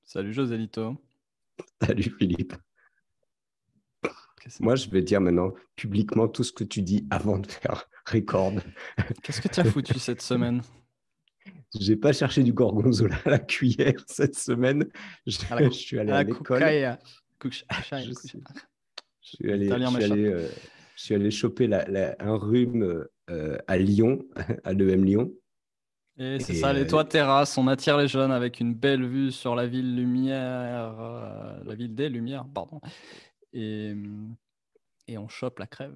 Salut Joselito. Salut Philippe. Qu'est-ce Moi, je vais dire maintenant publiquement tout ce que tu dis avant de faire record. qu'est-ce que tu as foutu cette semaine? J'ai pas cherché du gorgonzola à la cuillère cette semaine. Je, À la, je cou- suis allé à à la l'école. cuccaia. Je, suis je suis allé, je L'italien suis allé, m'échappe. je suis allé choper un rhume à Lyon, à l'EM Lyon. Et c'est Et ça, les toits terrasses, on attire les jeunes avec une belle vue sur la ville lumière, la ville des lumières, pardon. Et, et on chope la crève.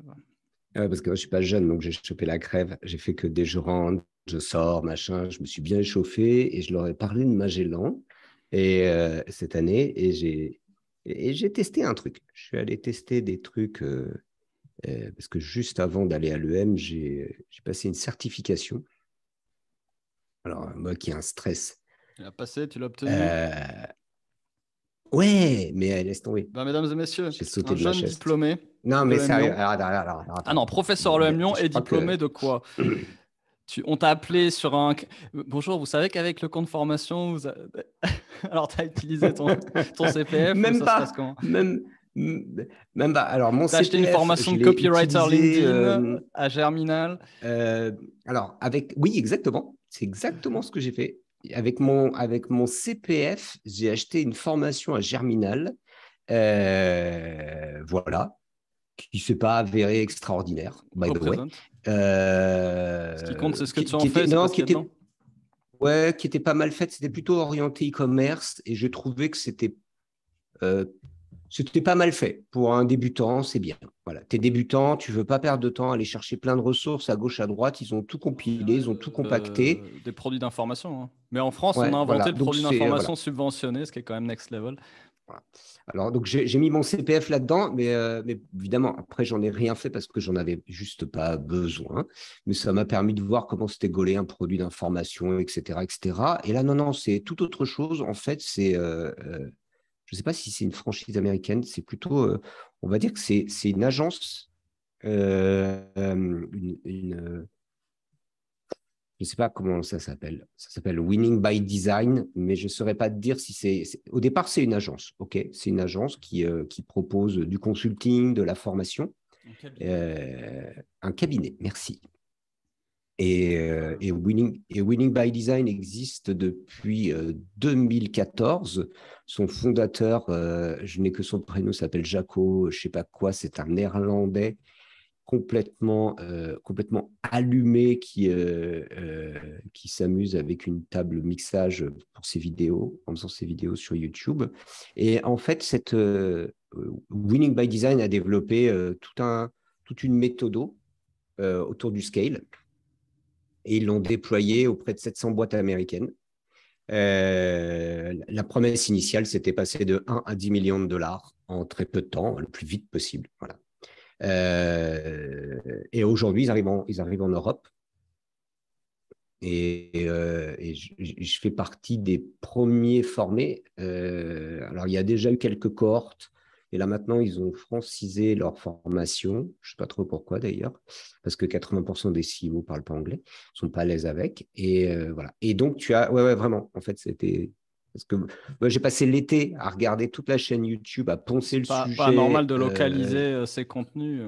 parce que moi, je suis pas jeune, donc j'ai chopé la crève. J'ai fait que des je rentre, je sors, machin. Je me suis bien échauffé et je leur ai parlé de Magellan cette année et j'ai testé un truc. Je suis allé tester des trucs parce que juste avant d'aller à l'EM, j'ai passé une certification. Alors, moi qui ai un stress. Tu l'as passé, tu l'as obtenu. Euh, ouais, mais laisse tomber. Ben, mesdames et messieurs, J'ai sauté un de ma jeune chaise. diplômé Non, de mais l'EM sérieux, Lyon. Ah non, attends. professeur de l'EM Lyon Je et crois diplômé que de quoi? On t'a appelé sur un. Bonjour, vous savez qu'avec le compte formation, alors tu as utilisé ton CPF ou même ça se passe pas, comment? même pas. Alors, mon Tu as acheté une CPF, formation je de l'ai copywriter utilisé. LinkedIn à Germinal. Euh, oui, exactement. C'est exactement ce que j'ai fait. Avec mon CPF, j'ai acheté une formation à Germinal. Voilà, qui ne s'est pas avérée extraordinaire, by the way. Représente. Ce qui compte, c'est ce que tu en Qui était, fais, c'est pas non, ce qu'il y a dedans. ouais, qui était pas mal faite. C'était plutôt orienté e-commerce et je trouvais que euh, c'était pas mal fait. Pour un débutant, c'est bien. Voilà, tu es débutant, tu veux pas perdre de temps à aller chercher plein de ressources à gauche, à droite. Ils ont tout On compilé, dirait ils ont tout compacté. des produits d'information, hein. Mais en France, on a Ouais, inventé voilà. le Donc, produit d'information voilà. subventionné, ce qui est quand même next level. Voilà. Alors, donc, j'ai mis mon CPF là-dedans, mais évidemment, après, j'en ai rien fait parce que j'en avais juste pas besoin. Mais ça m'a permis de voir comment c'était gaulé un produit d'information, etc., etc. Et là, non, non, c'est tout autre chose. En fait, je ne sais pas si c'est une franchise américaine, c'est plutôt, on va dire que c'est une agence, je ne sais pas comment ça s'appelle. Ça s'appelle Winning by Design, mais je ne saurais pas te dire si au départ, c'est une agence, ok? C'est une agence qui propose du consulting, de la formation, Un cabinet. euh, un cabinet, merci. Et, euh, Euh, et, Winning by Design existe depuis 2014. Son fondateur, je n'ai que son prénom, s'appelle Jaco, je ne sais pas quoi, c'est un néerlandais complètement allumé qui s'amuse avec une table mixage pour ses vidéos, en faisant ses vidéos sur YouTube. Et en fait, Winning by Design a développé toute une méthode autour du scale et ils l'ont déployé auprès de 700 boîtes américaines. La promesse initiale, c'était passer de 1 à 10 millions de dollars en très peu de temps, le plus vite possible. Voilà. Et aujourd'hui, ils arrivent en Europe. Et je fais partie des premiers formés. Alors, il y a déjà eu quelques cohortes. Et là, maintenant, ils ont francisé leur formation. Je ne sais pas trop pourquoi, d'ailleurs, parce que 80% des CEO ne parlent pas anglais, ne sont pas à l'aise avec. Et voilà. Et donc, ouais, ouais, vraiment. En fait, c'était. Parce que moi, j'ai passé l'été à regarder toute la chaîne YouTube, à poncer C'est le pas normal sujet. de localiser ces contenus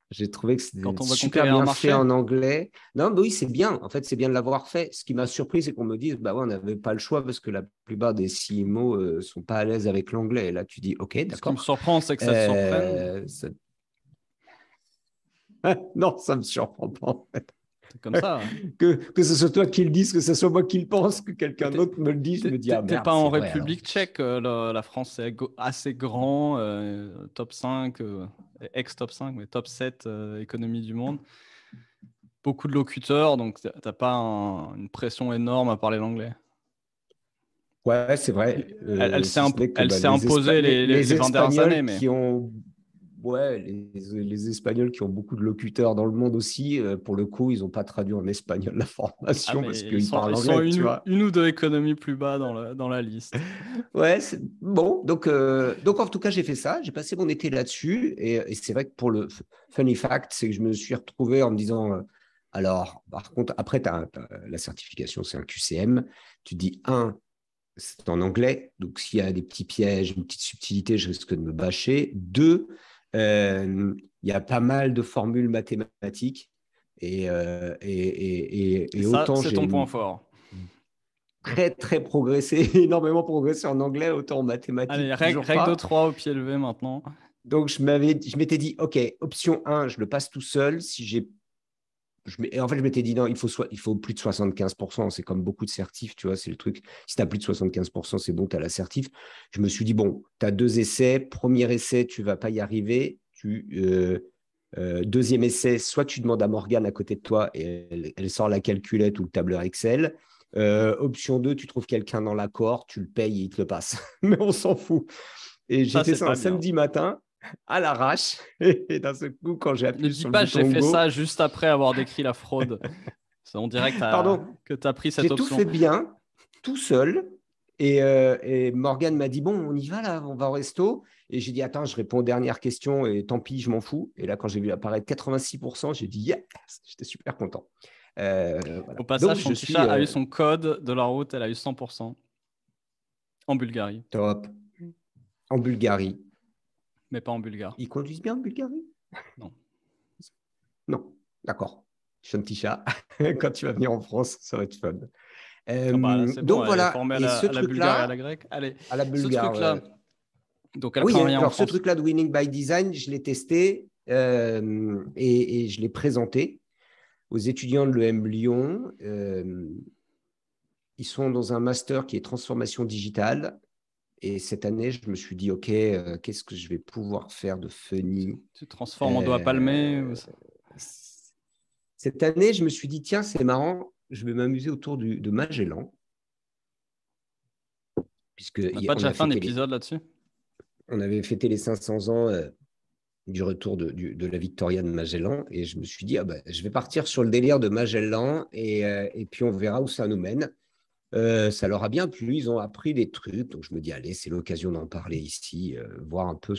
J'ai trouvé que c'était quand on veut super conquérir un bien fait marché. en anglais. Non, mais oui, c'est bien. En fait, c'est bien de l'avoir fait. Ce qui m'a surpris, c'est qu'on me dise, bah ouais, on n'avait pas le choix parce que la plupart des CMO sont pas à l'aise avec l'anglais. Et là, tu dis, OK, Ce qui me d'accord. surprend, c'est que ça te surprenne. Euh, ça- Non, ça me surprend pas, en fait. C'est comme ça, hein. Que ce soit toi qui le dise, que ce soit moi qui le pense, que Mais quelqu'un d'autre me le dise, je me dis, ah t'es merde, pas en c'est vrai alors. République tchèque. La France est assez grand, top 5, ex-top 5, mais top 7 économie du monde. Beaucoup de locuteurs, donc t'as pas une pression énorme à parler l'anglais. Ouais, c'est vrai. Si ce n'est que Elle bah, s'est imposée les les 20 dernières années, Espagnols mais qui ont, ouais, les Espagnols qui ont beaucoup de locuteurs dans le monde aussi, pour le coup, ils n'ont pas traduit en espagnol la ah, formation parce mais qu'ils parlent ils sont anglais, tu vois. une ou deux économies plus bas dans la liste. Ouais, bon. Donc, en tout cas, j'ai fait ça. J'ai passé mon été là-dessus. Et c'est vrai que pour le funny fact, c'est que je me suis retrouvé en me disant, alors, par contre, après, la certification, c'est un QCM. Tu dis, un, c'est en anglais. Donc, s'il y a des petits pièges, une petite subtilité, je risque de me bâcher. Deux, il y a pas mal de formules mathématiques. Et Et ça, autant c'est j'ai ton point fort. très, très progressé, énormément progressé en anglais, autant en Allez, mathématiques, règle, toujours règle de pas. 3 au pied levé maintenant. Donc, je m'étais dit, OK, option 1, je le passe tout seul. Si j'ai et en fait, je m'étais dit, non, il faut plus de 75%. C'est comme beaucoup de certifs, tu vois, c'est le truc. Si tu as plus de 75%, c'est bon, tu as l'assertif. Je me suis dit, bon, tu as 2 essais. Premier essai, tu ne vas pas y arriver. Deuxième essai, soit tu demandes à Morgane à côté de toi et elle sort la calculette ou le tableur Excel. Option 2, tu trouves quelqu'un dans l'accord, tu le payes et il te le passe. Mais on s'en fout. Et j'ai Ça, fait c'est ça pas un bien. samedi matin à l'arrache. Et d'un seul coup, quand j'ai Ne appuyé dis sur le pas, j'ai bouton fait Go, ça juste après avoir décrit la fraude. On dirait pardon, que tu as pris cette j'ai tout option. fait bien, tout seul. Et Morgane m'a dit, bon, on y va là, on va au resto. Et j'ai dit, attends, je réponds aux dernières questions et tant pis, je m'en fous. Et là, quand j'ai vu apparaître 86%, j'ai dit, yes, j'étais super content. Voilà. Au Donc, passage, je suis Shantisha a eu son code de la route, elle a eu 100% en Bulgarie, top en Bulgarie. mais pas en bulgare. Ils conduisent bien en Bulgarie? Non. Non, d'accord. Shantisha, quand tu vas venir en France, ça va être fun. Ah bah là, c'est bon, Donc elle est voilà, formée et ce à la bulgare et à truc-là, la grecque. Allez, à la ce bulgare, truc-là, donc elle oui, craint hein, rien en alors ce France. truc-là de Winning by Design, je l'ai testé et je l'ai présenté aux étudiants de l'EM Lyon. Ils sont dans un master qui est transformation digitale. Et cette année, je me suis dit, OK, qu'est-ce que je vais pouvoir faire de funny? Tu te transformes en doigt palmé. Euh, Cette année, je me suis dit, tiens, c'est marrant, je vais m'amuser autour de Magellan, On n'a pas puisqu'on déjà a fait un fêté les, épisode là-dessus? on avait fêté les 500 ans du retour de la Victoria de Magellan. Et je me suis dit, ah ben, je vais partir sur le délire de Magellan et puis on verra où ça nous mène. Ça leur a bien plu, ils ont appris des trucs. Donc je me dis, allez, c'est l'occasion d'en parler ici, voir un peu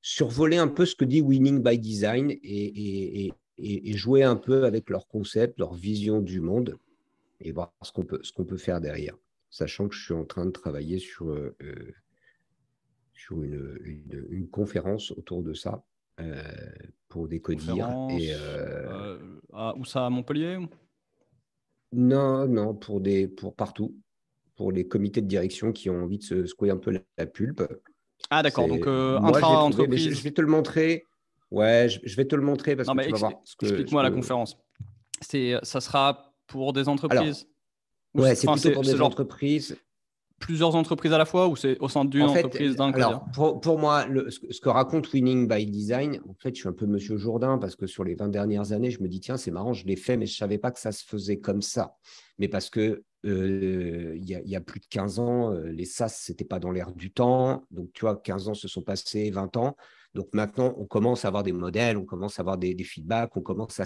survoler un peu ce que dit Winning by Design et jouer un peu avec leur concept, leur vision du monde et voir ce qu'on peut faire derrière. Sachant que je suis en train de travailler sur une conférence autour de ça euh, pour décodir. Conférence. Où ça, à Montpellier? Non, non, pour partout, pour les comités de direction qui ont envie de se secouer un peu la pulpe. Ah d'accord, donc Moi, j'ai trouvé, mais je intra-entreprise. vais te le montrer. Ouais, je vais te le montrer parce Non que mais tu vas voir explique-moi la conférence. Ça sera pour des Alors, entreprises? ouais, c'est Enfin, plutôt pour c'est des genre entreprises. plusieurs entreprises à la fois ou c'est au sein d'une En fait, entreprise d'un codir? alors, pour moi, ce que raconte Winning by Design, en fait, je suis un peu Monsieur Jourdain parce que sur les 20 dernières années, je me dis, tiens, c'est marrant, je l'ai fait, mais je ne savais pas que ça se faisait comme ça. Mais parce que il y a plus de 15 ans, les SaaS, ce n'était pas dans l'air du temps. Donc, tu vois, 15 ans se sont passés, 20 ans. Donc, maintenant, on commence à avoir des modèles, on commence à avoir des feedbacks, on commence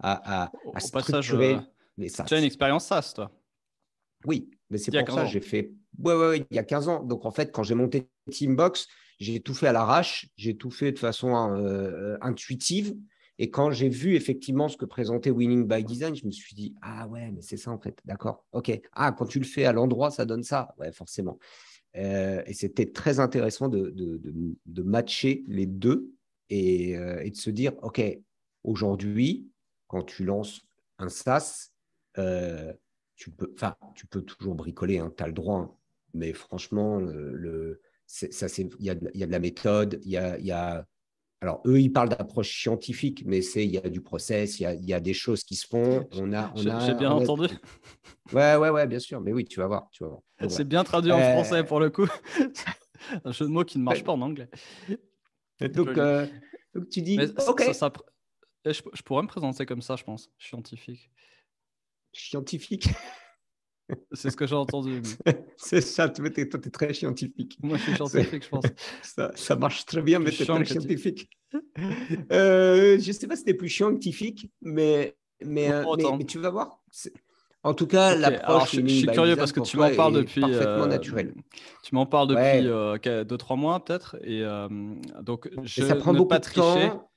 à Au passage, structurer les tu as une SaaS. expérience SaaS, toi, Oui, mais c'est il y a pour 15 ça, ans. j'ai fait. Ouais, ouais, ouais, il y a 15 ans. Donc, en fait, quand j'ai monté Teambox, j'ai tout fait à l'arrache, j'ai tout fait de façon intuitive. Et quand j'ai vu effectivement ce que présentait Winning by Design, je me suis dit, ah ouais, mais c'est ça en fait, d'accord, ok. Ah, quand tu le fais à l'endroit, ça donne ça. Ouais, forcément. Et c'était très intéressant de matcher les deux et de se dire, ok, aujourd'hui, quand tu lances un SaaS, euh, tu peux toujours bricoler, hein, tu as le droit. Hein. Mais franchement, il y a de la méthode, alors, eux, ils parlent d'approche scientifique, mais il y a du process, il y a des choses qui se font. J'ai bien entendu. Ouais, ouais, ouais, bien sûr. Mais oui, tu vas voir. Tu vas voir. Donc, C'est voilà. bien traduit en français pour le coup. Un jeu de mots qui ne marche pas en anglais. donc, Joli. donc, tu Mais dis, OK, je pourrais me présenter comme ça, je pense, scientifique. scientifique. C'est ce que j'ai entendu. C'est ça, toi, tu es très scientifique. Moi, je suis scientifique, je pense. Ça marche très bien, Plus mais tu es chiant très que tu. scientifique. Je ne sais pas si tu es plus scientifique, Autant. mais tu vas voir. En tout cas, Ok, alors l'approche je Winning suis by curieux parce Design que pour toi est parfaitement naturelle. tu m'en parles depuis Ouais, 2-3 mois peut-être. Et donc, mais je ça prend ne beaucoup pas de tricher. temps.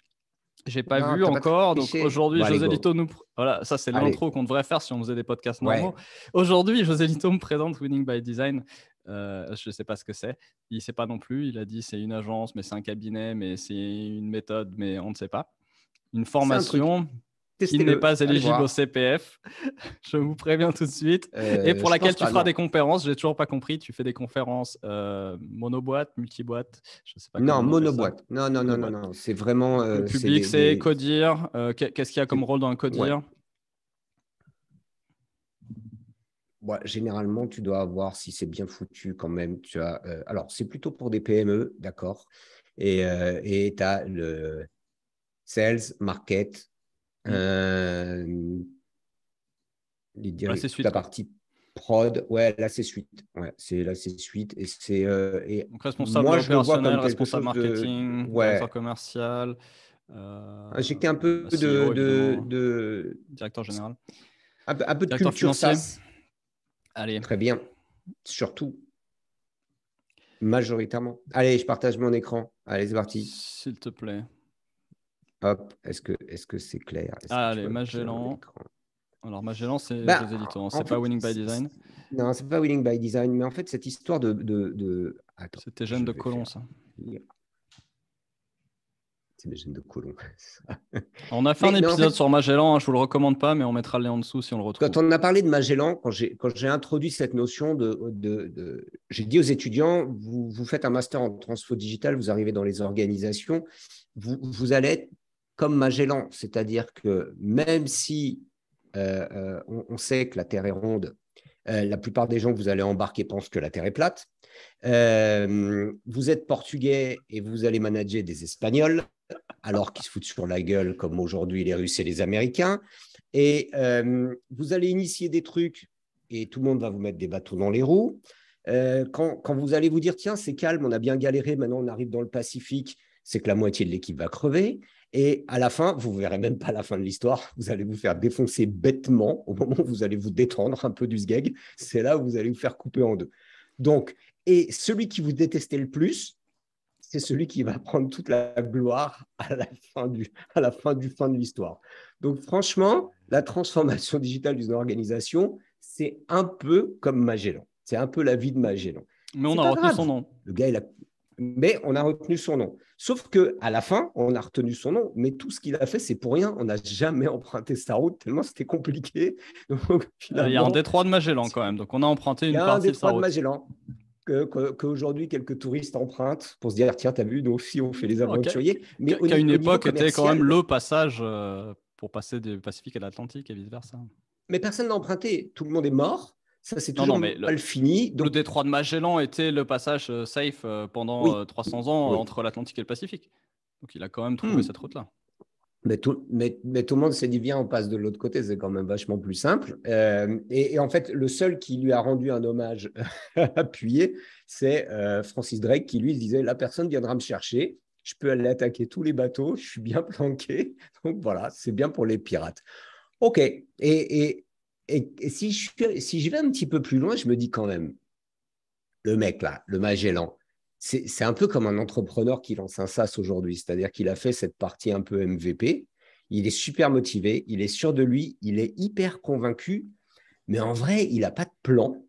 J'ai pas Non, vu t'as pas encore. Donc triché. aujourd'hui, Bon, allez, José go. Lito nous. Voilà, ça c'est Allez. l'intro qu'on devrait faire si on faisait des podcasts normaux. Ouais. Aujourd'hui, José Lito me présente Winning by Design. Je sais pas ce que c'est. Il sait pas non plus. Il a dit c'est une agence, mais c'est un cabinet, mais c'est une méthode, mais on ne sait pas. Une C'est un truc. formation qui n'est Testez-le. pas Allez éligible au voir. CPF. Je vous préviens tout de suite. Et pour Je laquelle pense tu pas, feras non. des conférences. J'ai toujours pas compris. Tu fais des conférences monoboîte, multiboîte. Je sais pas Non, comment on appelle ça. monoboîte. Non, non, non, non, Monoboîte. non. C'est vraiment. Donc, le C'est public, c'est Codir. Qu'est-ce qu'il y a comme rôle dans un Ouais. Codir? Ouais, généralement, tu dois avoir, si c'est bien foutu quand même, tu as. Alors, c'est plutôt pour des PME, d'accord. Et tu as le sales, market, Hmm. Là, c'est toute suite, la quoi. partie prod. Ouais, là, c'est suite. Ouais, là, c'est suite. Et Donc, responsable moi, je le vois opérationnel, comme quelque responsable chose de. marketing, directeur Ouais, commercial, injecter un peu CEO, évidemment, de directeur général, un peu de directeur culture financier. SaaS. Allez, Très bien. Surtout, majoritairement. Allez, je partage mon écran. Allez, c'est parti. s'il te plaît. Hop, est-ce que c'est clair? Est-ce que tu Allez, vois bien Magellan. l'écran? Alors, Magellan, c'est Ben, José Lito, hein. en C'est pas fait, Winning by Design. non, c'est pas Winning by Design, mais en fait, cette histoire Attends, C'était Jeanne je de vais Colomb, faire. ça. C'est mes gènes de colon. On a fait un Mais en épisode fait, sur Magellan, hein, je vous le recommande pas, mais on mettra le lien en dessous si on le retrouve. quand on a parlé de Magellan, quand j'ai introduit cette notion j'ai dit aux étudiants, vous faites un master en transfo digital, vous arrivez dans les organisations, vous allez être comme Magellan, c'est-à-dire que même si on sait que la Terre est ronde, la plupart des gens que vous allez embarquer pensent que la Terre est plate. Vous êtes portugais et vous allez manager des Espagnols, alors qu'ils se foutent sur la gueule comme aujourd'hui les Russes et les Américains. Et vous allez initier des trucs et tout le monde va vous mettre des bâtons dans les roues. Quand vous allez vous dire, tiens, c'est calme, on a bien galéré, maintenant on arrive dans le Pacifique, c'est que la moitié de l'équipe va crever. Et à la fin, vous ne verrez même pas la fin de l'histoire, vous allez vous faire défoncer bêtement au moment où vous allez vous détendre un peu du sgeg. C'est là où vous allez vous faire couper en deux. Donc, et celui qui vous détestait le plus, c'est celui qui va prendre toute la gloire à la fin de l'histoire. Donc, franchement, la transformation digitale d'une organisation, c'est un peu comme Magellan. C'est un peu la vie de Magellan. Mais on C'est a pas retenu son grave. nom. Le gars, mais on a retenu son nom. Sauf que à la fin, on a retenu son nom, mais tout ce qu'il a fait, c'est pour rien. On n'a jamais emprunté sa route tellement c'était compliqué. Donc, Il y a un finalement, détroit de Magellan quand même, donc on a emprunté il y une a un partie de sa détroit de route. Magellan qu'aujourd'hui quelques touristes empruntent pour se dire tiens, t'as vu, nous aussi on fait les Ok. aventuriers, mais Qu'à une au niveau époque était quand même commercial, le passage pour passer du Pacifique à l'Atlantique et vice-versa. mais personne n'a emprunté, tout le monde est mort, ça c'est Non, toujours non, mais mal fini, le donc détroit de Magellan était le passage safe pendant oui, 300 ans oui. entre l'Atlantique et le Pacifique. Donc il a quand même trouvé Hmm. cette route-là. Mais tout le monde s'est dit, viens, on passe de l'autre côté, c'est quand même vachement plus simple. Et en fait, le seul qui lui a rendu un hommage appuyé, c'est Francis Drake qui lui disait, la personne viendra me chercher, je peux aller attaquer tous les bateaux, je suis bien planqué. Donc voilà, c'est bien pour les pirates. OK. Et si je vais un petit peu plus loin, je me dis quand même, le mec là, le Magellan, c'est un peu comme un entrepreneur qui lance un SaaS aujourd'hui. C'est-à-dire qu'il a fait cette partie un peu MVP. Il est super motivé, il est sûr de lui, il est hyper convaincu, mais en vrai, il n'a pas de plan.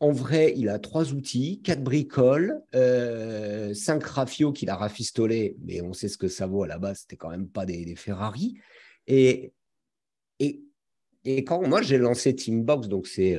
En vrai, il a 3 outils, 4 bricoles, 5 rafios qu'il a rafistolés, mais on sait ce que ça vaut à la base, c'était quand même pas des Ferrari. Et, et, et quand moi j'ai lancé Teambox, donc c'est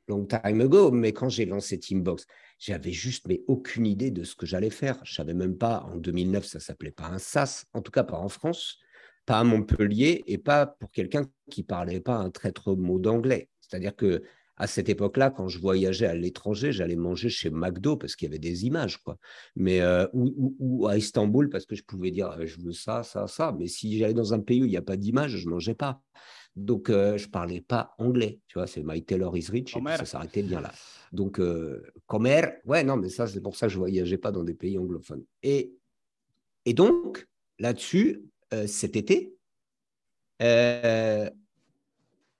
long time ago, mais quand j'ai lancé Teambox, j'avais juste mais aucune idée de ce que j'allais faire. Je savais même pas, en 2009, ça s'appelait pas un SaaS, en tout cas pas en France, pas à Montpellier, et pas pour quelqu'un qui parlait pas un traître mot d'anglais. C'est-à-dire que à cette époque-là, quand je voyageais à l'étranger, j'allais manger chez McDo parce qu'il y avait des images, quoi. Mais ou à Istanbul parce que je pouvais dire je veux ça, ça, ça. Mais si j'allais dans un pays où il n'y a pas d'image, je mangeais pas. Donc, je ne parlais pas anglais. Tu vois, c'est My Taylor is Rich et puis ça Homer. s'arrêtait bien là. Donc, Comer, ouais, non, mais ça, c'est pour ça que je ne voyageais pas dans des pays anglophones. Et donc, là-dessus, cet été, euh,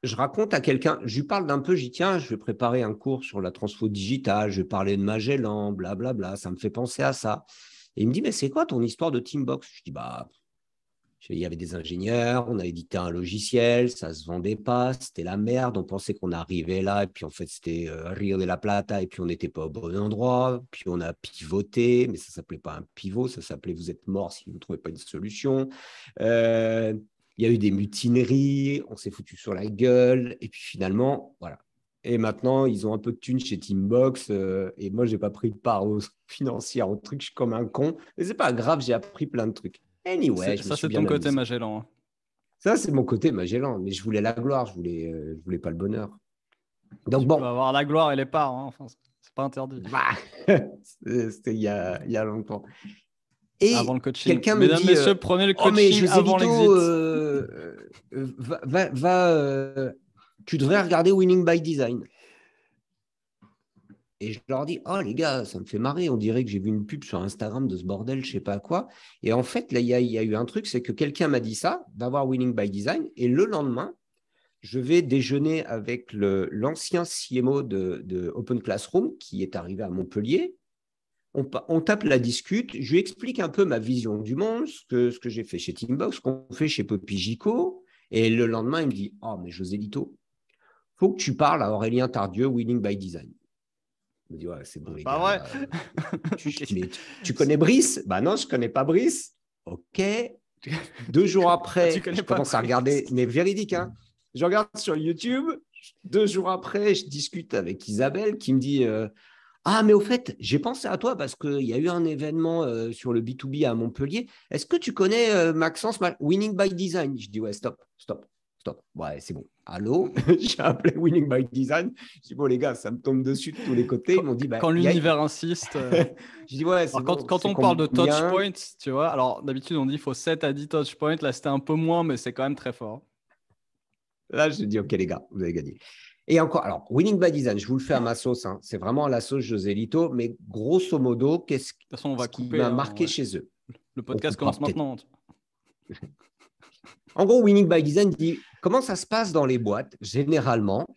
je raconte à quelqu'un, je lui parle d'un peu, je dis tiens, je vais préparer un cours sur la transfo digitale, je vais parler de Magellan, blablabla, ça me fait penser à ça. Et il me dit, mais c'est quoi ton histoire de Teambox? Je dis, bah, Il y avait des ingénieurs, on a édité un logiciel, ça ne se vendait pas, c'était la merde. On pensait qu'on arrivait là, et puis en fait, c'était Rio de la Plata, et puis on n'était pas au bon endroit. Puis on a pivoté, mais ça ne s'appelait pas un pivot, ça s'appelait vous êtes mort si vous ne trouvez pas une solution. Il y a eu des mutineries, on s'est foutu sur la gueule, et puis finalement, voilà. Et maintenant, ils ont un peu de thunes chez Teambox, et moi, je n'ai pas pris de part financière au truc, je suis comme un con. Mais ce n'est pas grave, j'ai appris plein de trucs. Anyway, je me Ça, suis c'est bien ton côté amusé. Magellan. Ça, c'est mon côté Magellan, mais je voulais la gloire, je voulais pas le bonheur. Donc Tu peux bon, avoir la gloire et les parts, hein. Enfin, c'est pas interdit. bah, c'était il y a longtemps. Avant Et le coaching. quelqu'un me Mesdames, dit, messieurs, prenez le oh mais coaching José avant Lito, l'exit. tu devrais regarder Winning by Design. Et je leur dis, oh les gars, ça me fait marrer, on dirait que j'ai vu une pub sur Instagram de ce bordel, je sais pas quoi. Et en fait, là, il y a eu un truc, c'est que quelqu'un m'a dit ça, d'avoir Winning by Design, et le lendemain, je vais déjeuner avec l'ancien CMO de Open Classroom qui est arrivé à Montpellier. On tape la discute, je lui explique un peu ma vision du monde, ce que j'ai fait chez Teambox, ce qu'on fait chez Poppy Gico. Et le lendemain, il me dit, oh, mais José Lito, il faut que tu parles à Aurélien Tardieu, Winning by Design. Je me dis, ouais, c'est bon, les Pas gars. vrai. Là, tu connais Brice? Bah non, je ne connais pas Brice. OK. 2 jours Tu après, connais je pas commence à Brice. regarder, mais véridique, hein, je regarde sur YouTube. 2 jours après, je discute avec Isabelle qui me dit ah, mais au fait, j'ai pensé à toi parce qu'il y a eu un événement sur le B2B à Montpellier. Est-ce que tu connais Maxence Winning by Design? Je dis ouais, stop. Ouais, c'est bon. Allô? J'ai appelé Winning by Design. Je dis bon, les gars, ça me tombe dessus de tous les côtés. Ils m'ont dit bah, Quand l'univers insiste. je dis ouais, c'est Alors, bon, quand c'est on parle de combien? touchpoints, tu vois, alors d'habitude on dit qu'il faut 7 à 10 touchpoints. Là, c'était un peu moins, mais c'est quand même très fort. Là, je dis ok, les gars, vous avez gagné. Et encore, alors, Winning by Design, je vous le fais à ma sauce, hein. C'est vraiment à la sauce José Lito, mais grosso modo, De toute façon, on va ce qui couper, m'a hein, marqué ouais. chez eux? Le On podcast coupera commence peut-être. maintenant. En gros, Winning by Design dit comment ça se passe dans les boîtes. Généralement,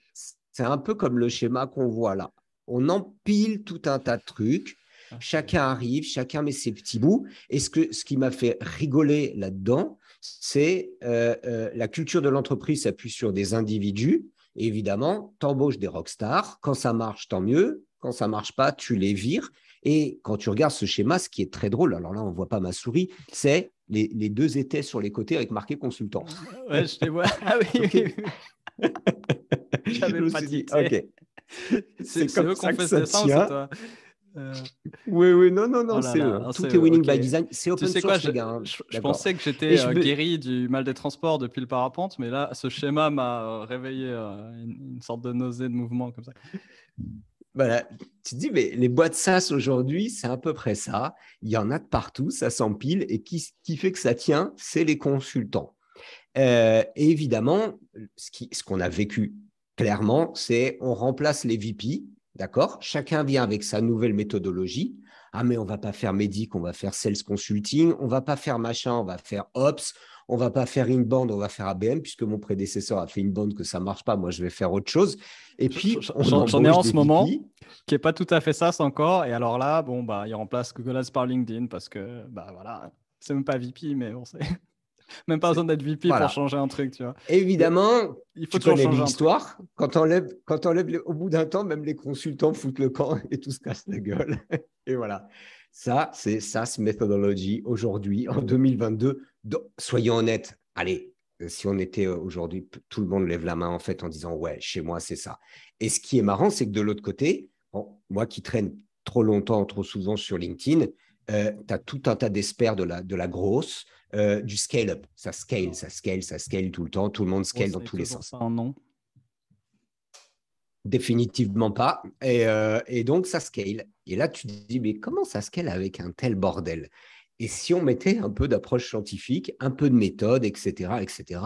c'est un peu comme le schéma qu'on voit là. On empile tout un tas de trucs. Chacun arrive, chacun met ses petits bouts. Et ce qui m'a fait rigoler là-dedans, c'est la culture de l'entreprise s'appuie sur des individus. Et évidemment, tu embauches des rockstars. Quand ça marche, tant mieux. Quand ça marche pas, tu les vires. Et quand tu regardes ce schéma, ce qui est très drôle, alors là, on ne voit pas ma souris, c'est les deux étaient sur les côtés avec marqué consultant. Ouais, je les vois. Ah oui, Okay. oui, oui. Je J'avais me pas suis dit, tilté. OK, c'est C'est comme eux qui ont ça que fait ce ça dessin ou c'est tient. toi? Euh, Oui, non, Oh là c'est eux, là, hein. ah, c'est Tout est eux, winning ok. by design. C'est Tu open sais quoi, source, les gars, hein. je D'accord. pensais que Et j'étais guéri du mal des transports depuis le parapente, mais là, ce schéma m'a réveillé une sorte de nausée de mouvement comme ça. Voilà. Tu te dis, mais les boîtes SaaS aujourd'hui, c'est à peu près ça. Il y en a de partout, ça s'empile. Et qui fait que ça tient, c'est les consultants. Et évidemment, ce qu'on a vécu clairement, c'est on remplace les VP, d'accord? Chacun vient avec sa nouvelle méthodologie. Ah, mais on va pas faire Medic, on va faire Sales Consulting, on va pas faire machin, on va faire Ops, on va pas faire Inbound, on va faire ABM, puisque mon prédécesseur a fait Inbound que ça marche pas, moi je vais faire autre chose. Et puis, on J'en ai embauche en des ce moment VP. qui est pas tout à fait ça encore. Et alors là, bon, bah, il remplace Google Ads par LinkedIn parce que, bah voilà, c'est même pas VP, mais bon, c'est même pas besoin d'être VP pour Voilà. changer un truc, tu vois. Mais Évidemment, il faut tu toujours connais changer un truc. l'histoire. Quand on enlève au bout d'un temps, même les consultants foutent le camp et tout se casse la gueule. Et voilà. Ça, c'est SaaS Methodology aujourd'hui, en 2022. Soyons honnêtes. Allez, si on était aujourd'hui, tout le monde lève la main en fait en disant ouais, chez moi, c'est ça. Et ce qui est marrant, c'est que de l'autre côté, bon, moi qui traîne trop longtemps, trop souvent sur LinkedIn, tu as tout un tas d'experts de la grosse, du scale-up. Ça scale tout le temps. Tout le monde Bon, scale dans c'est tous les toujours sens. pas un nom. Définitivement pas. Et donc, ça scale. Et là, tu te dis, mais comment ça scale avec un tel bordel? Et si on mettait un peu d'approche scientifique, un peu de méthode, etc., etc.,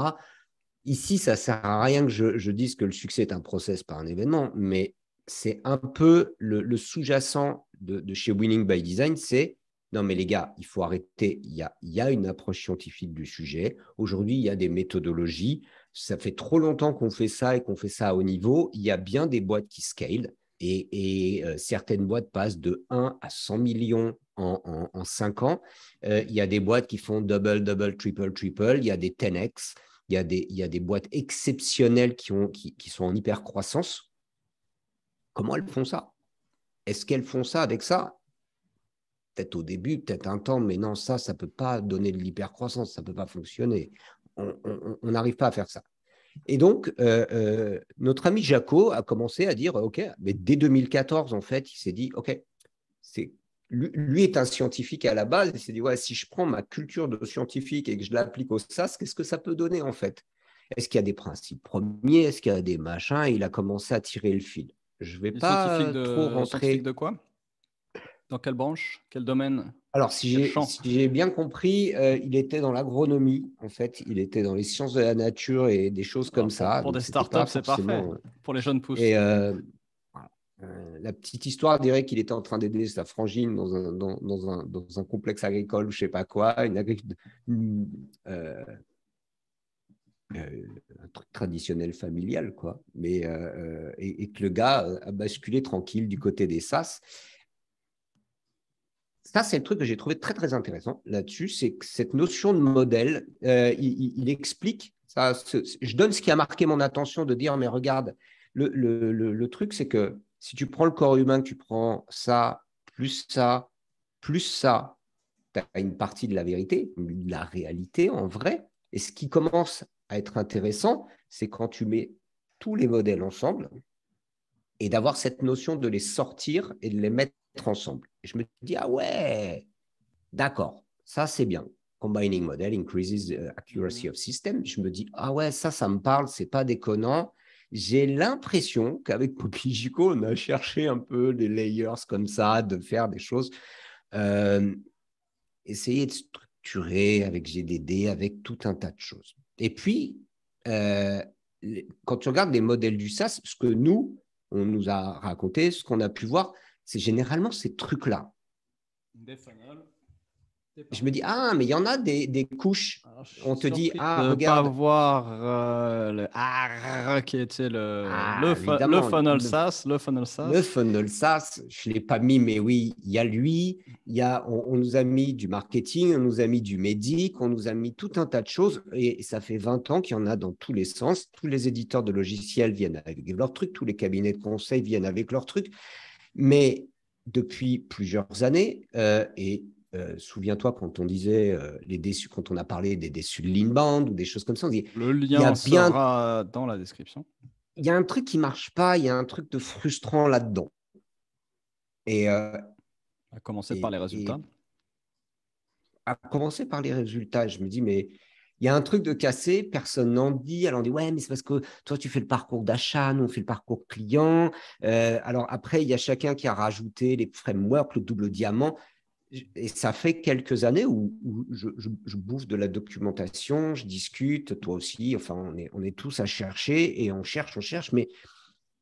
ici, ça ne sert à rien que je dise que le succès est un process, pas un événement, mais c'est un peu le sous-jacent de chez Winning by Design, c'est non, mais les gars, il faut arrêter. Il y a une approche scientifique du sujet. Aujourd'hui, il y a des méthodologies. Ça fait trop longtemps qu'on fait ça et qu'on fait ça à haut niveau. Il y a bien des boîtes qui scale et certaines boîtes passent de 1 à 100 millions en 5 ans. Il y a des boîtes qui font double, double, triple, triple. Il y a des 10x. Il y a des boîtes exceptionnelles qui sont en hyper croissance. Comment elles font ça? Est-ce qu'elles font ça avec ça? Peut-être au début, peut-être un temps, mais non, ça ne peut pas donner de l'hypercroissance, ça ne peut pas fonctionner. On n'arrive pas à faire ça. Et donc, notre ami Jaco a commencé à dire, OK, mais dès 2014, en fait, il s'est dit, OK, lui est un scientifique à la base, il s'est dit, ouais, si je prends ma culture de scientifique et que je l'applique au SaaS, qu'est-ce que ça peut donner, en fait? Est-ce qu'il y a des principes premiers? Est-ce qu'il y a des machins? Et il a commencé à tirer le fil. Je ne vais pas trop rentrer… Scientifique de quoi? Dans quelle branche? Quel domaine? Alors, Quel si champ? j'ai bien compris, il était dans l'agronomie, en fait. Il était dans les sciences de la nature et des choses comme Alors, ça. pour des Donc, c'était pas startups, c'est parfait. forcément… Pour les jeunes pousses. Et la petite histoire dirait qu'il était en train d'aider sa frangine dans un complexe agricole ou je sais pas quoi, un truc traditionnel familial, quoi. Mais, et que le gars a basculé tranquille du côté des SaaS. Ça, c'est le truc que j'ai trouvé très, très intéressant là-dessus, c'est que cette notion de modèle, il explique, ça, je donne ce qui a marqué mon attention de dire, mais regarde, le truc, c'est que si tu prends le corps humain, que tu prends ça, plus ça, plus ça, tu as une partie de la vérité, de la réalité en vrai. Et ce qui commence à être intéressant, c'est quand tu mets tous les modèles ensemble et d'avoir cette notion de les sortir et de les mettre ensemble. Et je me dis, ah ouais, d'accord, ça c'est bien. Combining model increases accuracy of system. Je me dis, ah ouais, ça me parle, c'est pas déconnant. J'ai l'impression qu'avec Popigico, on a cherché un peu des layers comme ça, de faire des choses, essayer de structurer avec GDD, avec tout un tas de choses. Et puis, quand tu regardes les modèles du SaaS, ce que nous, on nous a raconté, ce qu'on a pu voir, c'est généralement ces trucs-là. Des funnels. Je me dis, ah, mais il y en a des couches. Alors, je On suis te dit, surpris ah, de ne pas regarde. voir le ARR qui était Ah, le évidemment, funnel SaaS. Le funnel le SaaS. funnel SaaS, je ne l'ai pas mis, mais oui, il y a lui, on nous a mis du marketing, on nous a mis du médic, on nous a mis tout un tas de choses. Et ça fait 20 ans qu'il y en a dans tous les sens. Tous les éditeurs de logiciels viennent avec leurs trucs, tous les cabinets de conseil viennent avec leurs trucs. Mais depuis plusieurs années, souviens-toi quand on disait les déçus, quand on a parlé des déçus de l'inbound ou des choses comme ça, on dit Le il y a lien bien, sera dans la description. il y a un truc qui marche pas, il y a un truc de frustrant là-dedans. Et, À commencer par et, les et résultats. à commencer par les résultats, je me dis mais il y a un truc de cassé, personne n'en dit. Alors on dit ouais, mais c'est parce que toi tu fais le parcours d'achat, nous on fait le parcours client. Alors après, il y a chacun qui a rajouté les frameworks, le double diamant. Et ça fait quelques années où je bouffe de la documentation, je discute, toi aussi, enfin, on est tous à chercher et on cherche, mais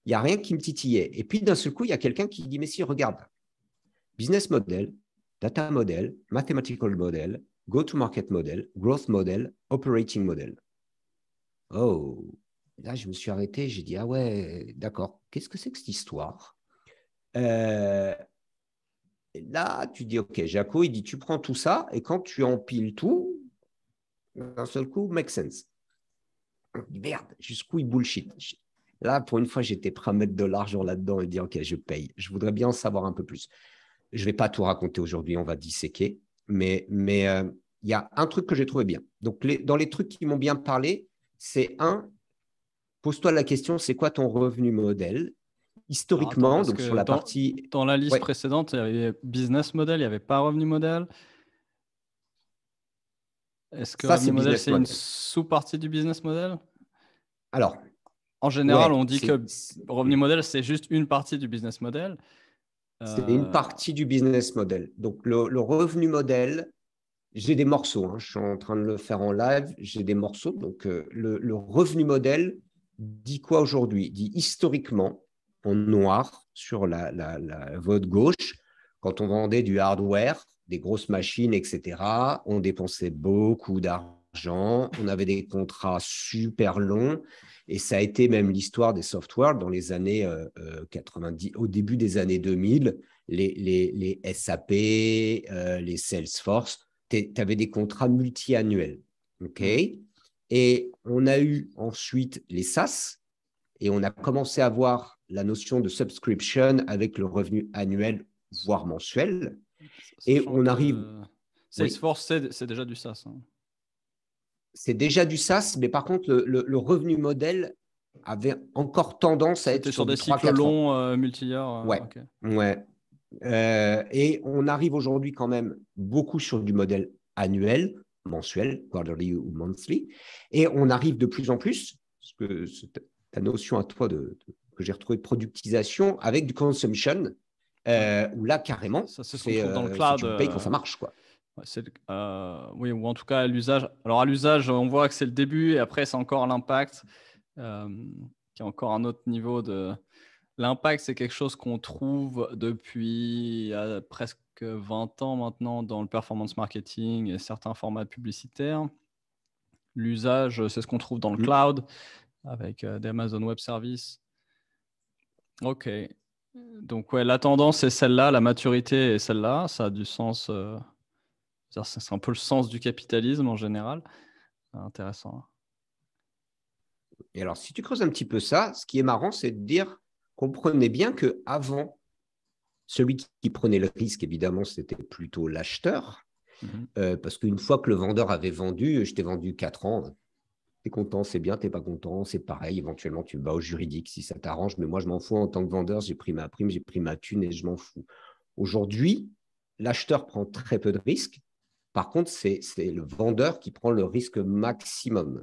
il n'y a rien qui me titillait. Et puis d'un seul coup, il y a quelqu'un qui dit, mais si, regarde, business model, data model, mathematical model, go-to-market model, growth model, operating model. Oh, là, je me suis arrêté, j'ai dit, ah ouais, d'accord, qu'est-ce que c'est que cette histoire Et là, tu dis, OK, Jaco, il dit, tu prends tout ça, et quand tu empiles tout, d'un seul coup, make sense. On dit, merde, jusqu'où il bullshit. Là, pour une fois, j'étais prêt à mettre de l'argent là-dedans et dire, OK, je paye. Je voudrais bien en savoir un peu plus. Je ne vais pas tout raconter aujourd'hui, on va disséquer, mais il y a un truc que j'ai trouvé bien. Donc, dans les trucs qui m'ont bien parlé, c'est pose-toi la question, c'est quoi ton revenu modèle Alors attends, historiquement, parce donc sur que la partie… dans la liste Ouais, précédente, il y avait business model, il n'y avait pas revenu model. Est-ce que ça, revenu c'est model, business c'est une model. sous-partie du business model? Alors, En général, ouais, on dit que revenu model, c'est juste une partie du business model. c'est une partie du business model. Donc, le revenu modèle, j'ai des morceaux. Je suis en train de le faire en live. J'ai des morceaux. Donc, le revenu modèle dit quoi aujourd'hui? Dit historiquement, en noir, sur votre gauche, quand on vendait du hardware, des grosses machines, etc., on dépensait beaucoup d'argent l'argent, on avait des contrats super longs. Et ça a été même l'histoire des softwares dans les années 90, au début des années 2000, les SAP, les Salesforce, tu avais des contrats multi-annuels. Okay. Et on a eu ensuite les SaaS et on a commencé à voir la notion de subscription avec le revenu annuel, voire mensuel. Et on arrive… Salesforce, c'est déjà du SaaS. Hein. C'est déjà du SaaS, mais par contre, le revenu modèle avait encore tendance à être sur des 3, cycles longs, multi-year. Ouais, okay. Ouais. Et on arrive aujourd'hui quand même beaucoup sur du modèle annuel, mensuel, quarterly ou monthly. Et on arrive de plus en plus, parce que ta notion à toi que j'ai retrouvée de productisation avec du consumption, où là, carrément, c'est ce qu'on trouve dans le cloud. Tu payes quand ça marche, quoi. Oui, ou en tout cas à l'usage. Alors à l'usage, on voit que c'est le début et après c'est encore l'impact qui est encore un autre niveau de… L'impact, c'est quelque chose qu'on trouve depuis presque 20 ans maintenant dans le performance marketing et certains formats publicitaires. L'usage, c'est ce qu'on trouve dans le cloud avec des Amazon Web Services. OK. Donc ouais, la tendance est celle-là, la maturité est celle-là. Ça a du sens… c'est un peu le sens du capitalisme en général. Intéressant. Et alors, si tu creuses un petit peu ça, ce qui est marrant, c'est de dire, comprenez bien qu'avant, celui qui prenait le risque, évidemment, c'était plutôt l'acheteur. Parce qu'une fois que le vendeur avait vendu, je t'ai vendu 4 ans, tu es content, c'est bien, tu n'es pas content, c'est pareil. Éventuellement, tu vas au juridique si ça t'arrange. Mais moi, je m'en fous en tant que vendeur, j'ai pris ma prime, j'ai pris ma thune et je m'en fous. Aujourd'hui, l'acheteur prend très peu de risques. Par contre, c'est le vendeur qui prend le risque maximum.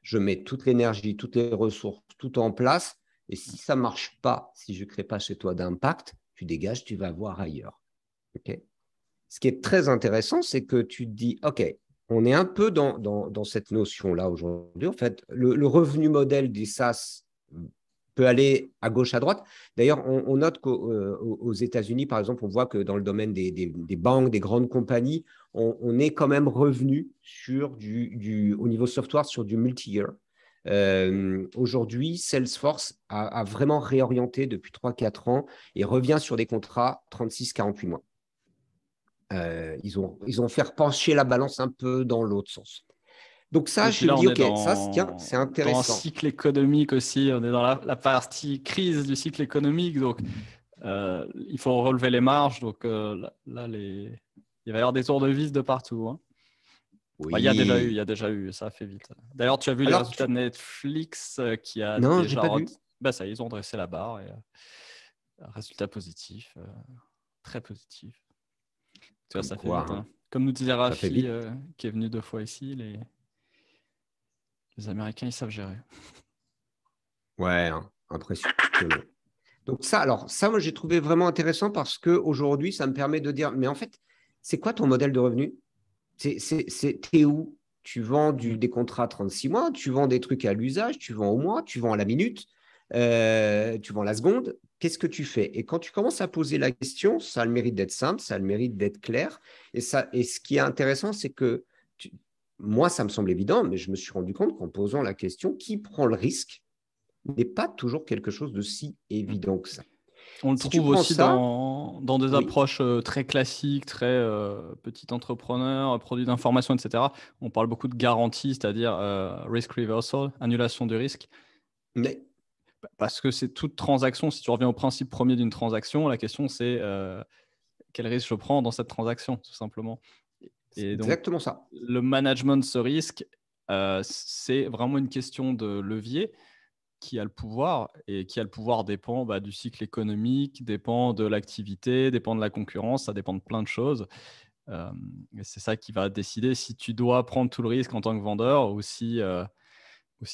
Je mets toute l'énergie, toutes les ressources, tout en place. Et si ça ne marche pas, si je ne crée pas chez toi d'impact, tu dégages, tu vas voir ailleurs. Okay. Ce qui est très intéressant, c'est que tu te dis, OK, on est un peu dans cette notion-là aujourd'hui. En fait, le revenu modèle des SaaS peut aller à gauche, à droite. D'ailleurs, on note qu'aux États-Unis, par exemple, on voit que dans le domaine des banques, des grandes compagnies, on est quand même revenu sur au niveau software sur du multi-year. Aujourd'hui, Salesforce a vraiment réorienté depuis 3-4 ans et revient sur des contrats 36-48 mois. Ils ont fait pencher la balance un peu dans l'autre sens. Donc ça, je me dis, OK, ça, tiens, c'est intéressant. Dans un cycle économique aussi, on est dans la partie crise du cycle économique, donc il faut relever les marges. Donc là, il va y avoir des tours de vis de partout. Hein. Oui. Il y a déjà eu, ça a fait vite. D'ailleurs, tu as vu les résultats de Netflix qui a non, déjà… j'ai pas vu. Ça, ils ont dressé la barre et résultat positif, très positif. Tu vois, ça fait vite. Hein. Comme nous disait Rafi, qui est venu 2 fois ici, les Américains, ils savent gérer. Ouais, hein, impressionnant. Donc ça, moi, j'ai trouvé vraiment intéressant parce qu'aujourd'hui, ça me permet de dire, mais en fait, c'est quoi ton modèle de revenu? T'es où? Tu vends des contrats à 36 mois, tu vends des trucs à l'usage, tu vends au mois, tu vends à la minute, tu vends la seconde. Qu'est-ce que tu fais? Et quand tu commences à poser la question, ça a le mérite d'être simple, ça a le mérite d'être clair. Et ce qui est intéressant, c'est que moi, ça me semble évident, mais je me suis rendu compte qu'en posant la question, qui prend le risque n'est pas toujours quelque chose de si évident que ça. On le trouve aussi dans des approches très classiques, très petit entrepreneur, produit d'information, etc. On parle beaucoup de garantie, c'est-à-dire risk reversal, annulation du risque. Mais… Parce que c'est toute transaction. Si tu reviens au principe premier d'une transaction, la question c'est quel risque je prends dans cette transaction, tout simplement. Et donc, exactement ça. Le management de ce risque, c'est vraiment une question de levier. Qui a le pouvoir, et qui a le pouvoir dépend du cycle économique, dépend de l'activité, dépend de la concurrence, ça dépend de plein de choses. Et c'est ça qui va décider si tu dois prendre tout le risque en tant que vendeur ou si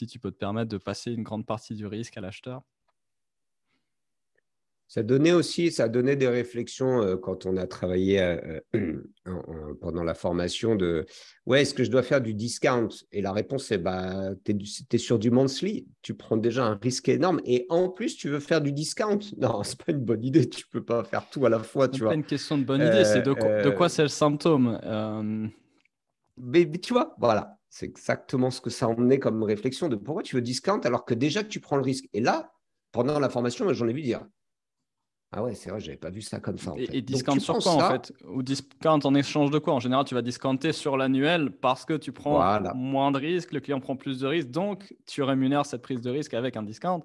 tu peux te permettre de passer une grande partie du risque à l'acheteur. Ça a donné des réflexions quand on a travaillé pendant la formation de « Ouais, est-ce que je dois faire du discount ?» Et la réponse est tu es sur du monthly, tu prends déjà un risque énorme et en plus, tu veux faire du discount. Non, ce n'est pas une bonne idée, tu ne peux pas faire tout à la fois. Ce n'est pas une question de bonne idée, c'est de quoi c'est le symptôme. Mais tu vois, voilà. C'est exactement ce que ça a emmené comme réflexion de pourquoi tu veux discount alors que déjà tu prends le risque. Et là, pendant la formation, j'en ai vu dire ah ouais, c'est vrai, j'avais pas vu ça comme ça en fait. Et Donc discount tu sur prends quoi en ça, fait? Ou discount en échange de quoi? En général, tu vas discounter sur l'annuel parce que tu prends voilà. moins de risques, le client prend plus de risques, donc tu rémunères cette prise de risque avec un discount.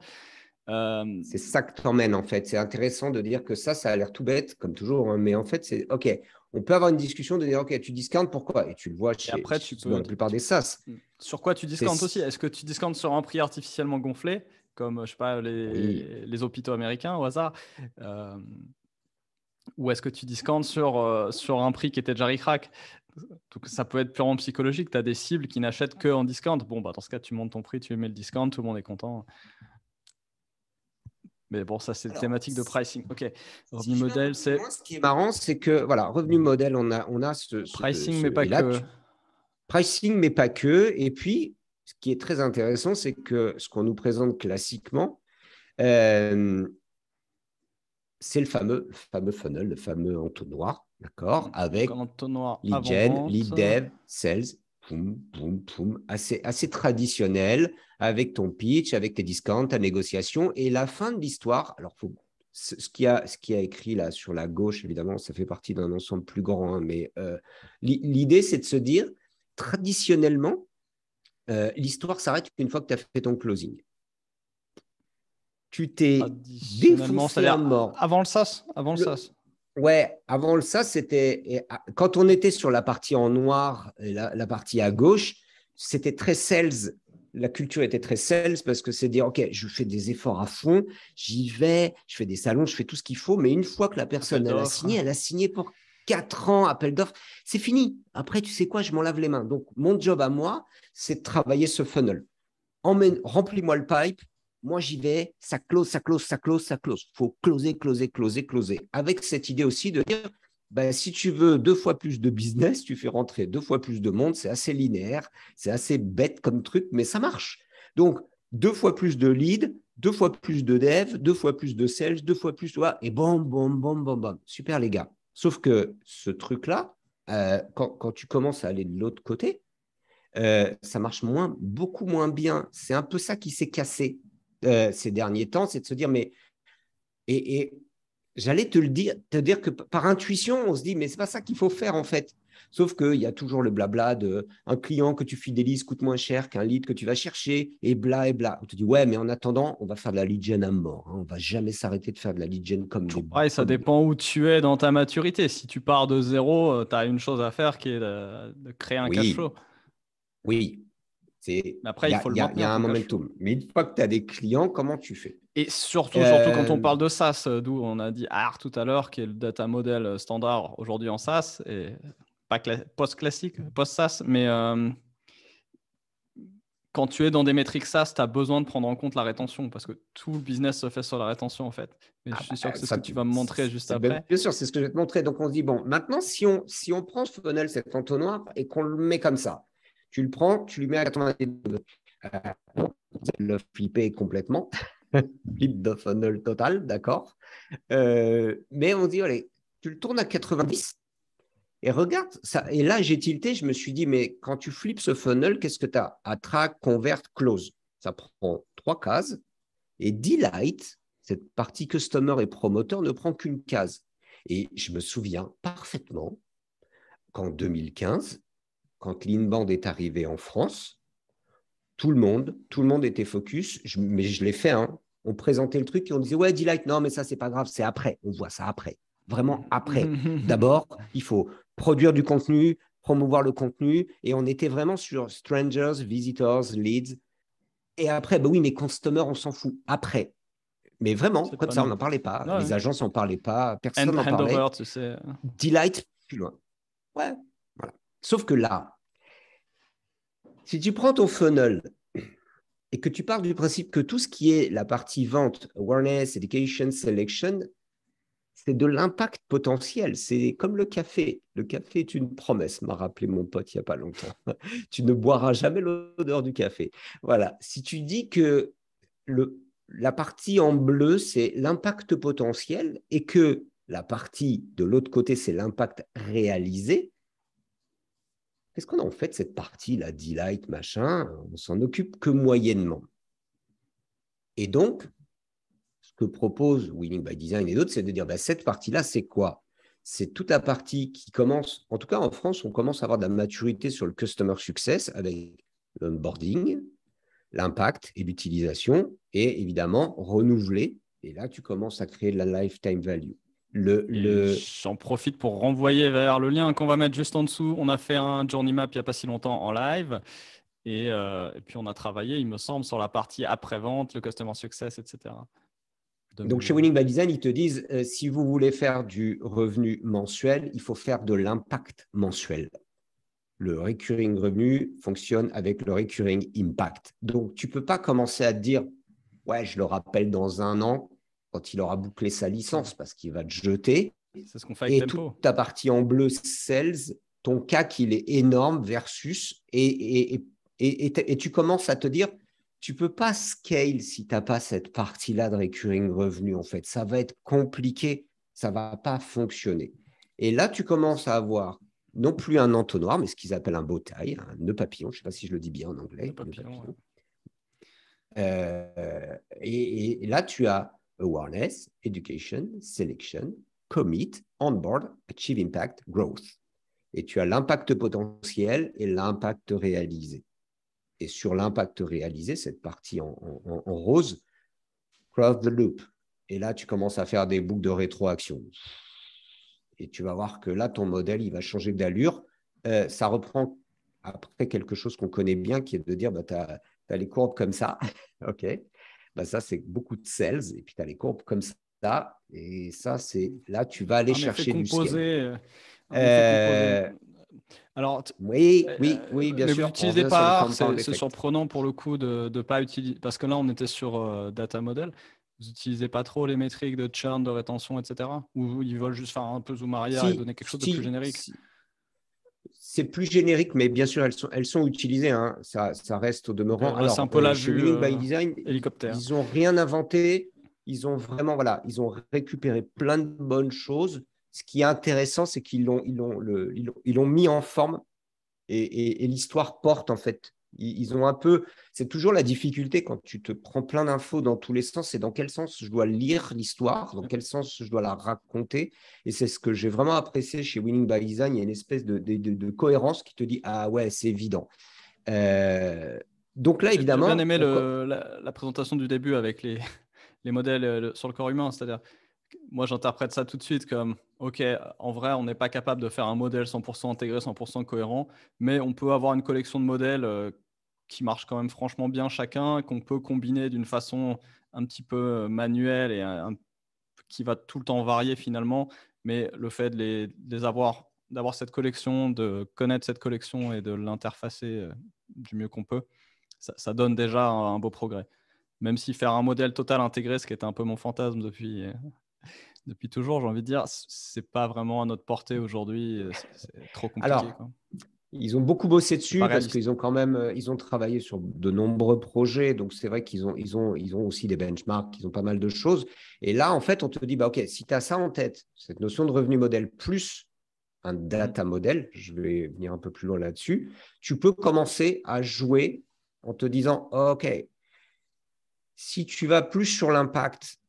Euh, C'est ça que t'emmènes en fait. C'est intéressant de dire que ça a l'air tout bête comme toujours, hein, mais en fait c'est ok. On peut avoir une discussion de dire ok, tu discountes pourquoi? Et tu le vois et après, tu dans peux. la plupart des SaaS. Sur quoi tu C'est discountes aussi? Est-ce que tu discountes sur un prix artificiellement gonflé, comme je sais pas, oui. les hôpitaux américains au hasard? Euh, ou est-ce que tu discountes sur un prix qui était déjà ric-rac? Donc, ça peut être purement psychologique. Tu as des cibles qui n'achètent que en discount. Bon, bah, dans ce cas, tu montes ton prix, tu mets le discount, tout le monde est content. Mais bon, ça, c'est Alors, thématique de pricing. OK. si Revenu je vais un peu modèle, plus c'est loin, ce qui est marrant, c'est que voilà, revenu modèle, on a pricing, mais pas et là, que. pricing, mais pas que. Et puis, ce qui est très intéressant, c'est que ce qu'on nous présente classiquement, euh, c'est le fameux funnel, le fameux entonnoir, d'accord, Donc, un avec entonnoir lead gen, avant-vente. lead dev, sales, poum, poum, poum, assez traditionnel, avec ton pitch, avec tes discounts, ta négociation, et la fin de l'histoire, alors ce qui a écrit là sur la gauche, évidemment, ça fait partie d'un ensemble plus grand, hein, mais l'idée, c'est de se dire, traditionnellement, l'histoire s'arrête une fois que tu as fait ton closing. Tu t'es Traditionnellement, défoncé à c'est-à-dire mort. avant le SaaS. Avant le Le, SaaS. Ouais, avant ça, c'était. Quand on était sur la partie en noir et la partie à gauche, c'était très sales. La culture était très sales parce que c'est dire, OK, je fais des efforts à fond, j'y vais, je fais des salons, je fais tout ce qu'il faut, mais une fois que la Appel personne, d'offres. elle a signé pour 4 ans, appel d'offres, c'est fini. Après, tu sais quoi, je m'en lave les mains. Donc, mon job à moi, c'est de travailler ce funnel. Remplis-moi le pipe. Moi, j'y vais, ça close, ça close, ça close, ça close. Il faut closer, closer, closer, closer. Avec cette idée aussi de dire, ben, si tu veux 2 fois plus de business, tu fais rentrer 2 fois plus de monde. C'est assez linéaire, c'est assez bête comme truc, mais ça marche. Donc, 2 fois plus de leads, 2 fois plus de dev, 2 fois plus de sales, 2 fois plus, et bon, bon, bon, bon, bon. Super, les gars. Sauf que ce truc-là, quand tu commences à aller de l'autre côté, ça marche beaucoup moins bien. C'est un peu ça qui s'est cassé ces derniers temps, c'est de se dire, mais et j'allais te dire que par intuition, on se dit, mais c'est pas ça qu'il faut faire en fait. Sauf qu'il y a toujours le blabla de un client que tu fidélises coûte moins cher qu'un lead que tu vas chercher, et bla et bla. On te dit, ouais, mais en attendant, on va faire de la lead gen à mort. Hein. On va jamais s'arrêter de faire de la lead gen comme Toujours des. pareil, ça dépend où tu es dans ta maturité. Si tu pars de zéro, tu as une chose à faire qui est de créer un cash Oui, flow. oui. Mais après, il faut le Il y a maintenir, un ton cash flow. momentum. Mais une fois que tu as des clients, comment tu fais? Et surtout quand on euh, parle de SaaS, d'où on a dit AR tout à l'heure, qui est le data model standard aujourd'hui en SaaS, et pas post-classique, post-SaaS, mais quand tu es dans des métriques SaaS, tu as besoin de prendre en compte la rétention, parce que tout le business se fait sur la rétention, en fait. Mais je suis sûr que c'est ce que tu vas me montrer juste après. bien sûr, c'est ce que je vais te montrer. Donc, on se dit, bon, maintenant, si on prend ce funnel, cet entonnoir, et qu'on le met comme ça, tu le prends, tu lui mets à 90 degrés. Le flipper complètement. Flip de funnel total, d'accord. Mais on dit, allez, tu le tournes à 90 et regarde ça. Et là, j'ai tilté, je me suis dit, mais quand tu flippes ce funnel, qu'est-ce que tu as? Attract, convert, close. Ça prend 3 cases. Et Delight, cette partie customer et promoteur, ne prend qu'une case. Et je me souviens parfaitement qu'en 2015, quand l'Inbound est arrivé en France, tout le monde était focus, mais je l'ai fait, hein. On présentait le truc et on disait, ouais, Delight, non, mais ça, c'est pas grave, c'est après. On voit ça après. Vraiment après. D'abord, il faut produire du contenu, promouvoir le contenu, et on était vraiment sur strangers, visitors, leads. Et après, bah oui, mais customer, on s'en fout. Après. Mais vraiment, C'est comme pas ça, on nous. n'en parlait pas. Ouais. Les agences n'en parlaient pas. Personne n'en parlait. Handover, tu sais. Delight, plus loin. Ouais, voilà. Sauf que là, si tu prends ton funnel et que tu pars du principe que tout ce qui est la partie vente, awareness, education, selection, c'est de l'impact potentiel. C'est comme le café. Le café est une promesse, m'a rappelé mon pote il n'y a pas longtemps. Tu ne boiras jamais l'odeur du café. Voilà. Si tu dis que la partie en bleu, c'est l'impact potentiel et que la partie de l'autre côté, c'est l'impact réalisé, qu'est-ce qu'on a en fait de cette partie, la delight, machin, on s'en occupe que moyennement. Et donc, ce que propose Winning by Design et d'autres, c'est de dire, cette partie-là, c'est quoi? C'est toute la partie qui commence, en tout cas en France, on commence à avoir de la maturité sur le customer success avec l'onboarding, l'impact et l'utilisation, et évidemment renouveler. Et là, tu commences à créer de la lifetime value. J'en profite pour renvoyer vers le lien qu'on va mettre juste en dessous. On a fait un journey map il n'y a pas si longtemps en live. Et puis, on a travaillé, il me semble, sur la partie après-vente, le customer success, etc. Donc, chez Winning by Design, ils te disent, si vous voulez faire du revenu mensuel, il faut faire de l'impact mensuel. Le recurring revenu fonctionne avec le recurring impact. Donc, tu ne peux pas commencer à te dire, ouais, je le rappelle dans un an, quand il aura bouclé sa licence, parce qu'il va te jeter. C'est ce qu'on fait avec Tempo. Toute ta partie en bleu sales, ton CAC, il est énorme versus, et tu commences à te dire, tu ne peux pas scale si tu n'as pas cette partie-là de recurring revenu, en fait. Ça va être compliqué, ça ne va pas fonctionner. Et là, tu commences à avoir non plus un entonnoir, mais ce qu'ils appellent un bow tie, un nœud papillon, je ne sais pas si je le dis bien en anglais. Nœud papillon. Et là, tu as awareness, education, selection, commit, onboard, achieve impact, growth. Et tu as l'impact potentiel et l'impact réalisé. Et sur l'impact réalisé, cette partie en rose, cross the loop. Et là, tu commences à faire des boucles de rétroaction. Et tu vas voir que là, ton modèle, il va changer d'allure. Ça reprend après quelque chose qu'on connaît bien, qui est de dire, tu as les courbes comme ça. OK. Ça, c'est beaucoup de sales. Et puis, tu as les courbes comme ça. Et ça, c'est là, tu vas aller chercher du scale. Un effet composé. Alors, oui, bien mais sûr. vous n'utilisez pas R, c'est surprenant pour le coup de ne pas utiliser, parce que là, on était sur data model. Vous n'utilisez pas trop les métriques de churn, de rétention, etc. Ou ils veulent juste faire un peu zoom arrière et donner quelque chose de plus générique. C'est plus générique, mais bien sûr, elles sont utilisées. Hein. Ça reste au demeurant. Alors, c'est un peu la chez vue Winning by Design, hélicoptère. Ils n'ont rien inventé. Ils ont vraiment, ils ont récupéré plein de bonnes choses. Ce qui est intéressant, c'est qu'ils l'ont mis en forme et l'histoire porte, en fait. Ils ont un peu, c'est toujours la difficulté quand tu te prends plein d'infos dans tous les sens, c'est dans quel sens je dois lire l'histoire, dans quel sens je dois la raconter. Et c'est ce que j'ai vraiment apprécié chez Winning by Design. Il y a une espèce de cohérence qui te dit, ah ouais, c'est évident. Donc là, évidemment… J'ai bien aimé la présentation du début avec les modèles sur le corps humain, c'est-à-dire, moi, j'interprète ça tout de suite comme, OK, en vrai, on n'est pas capable de faire un modèle 100% intégré, 100% cohérent, mais on peut avoir une collection de modèles qui marchent quand même franchement bien chacun, qu'on peut combiner d'une façon un petit peu manuelle et qui va tout le temps varier finalement. Mais le fait de les avoir, d'avoir cette collection, de connaître cette collection et de l'interfacer du mieux qu'on peut, ça donne déjà un beau progrès. Même si faire un modèle total intégré, ce qui était un peu mon fantasme depuis toujours, j'ai envie de dire, c'est pas vraiment à notre portée aujourd'hui. C'est trop compliqué. Alors, quoi. Ils ont beaucoup bossé dessus parce qu'ils ont quand même ils ont travaillé sur de nombreux projets. Donc, c'est vrai qu'ils ont aussi des benchmarks, ils ont pas mal de choses. Et là, en fait, on te dit, OK, si tu as ça en tête, cette notion de revenu modèle plus un data model, je vais venir un peu plus loin là-dessus, tu peux commencer à jouer en te disant, OK, si tu vas plus sur l'impact,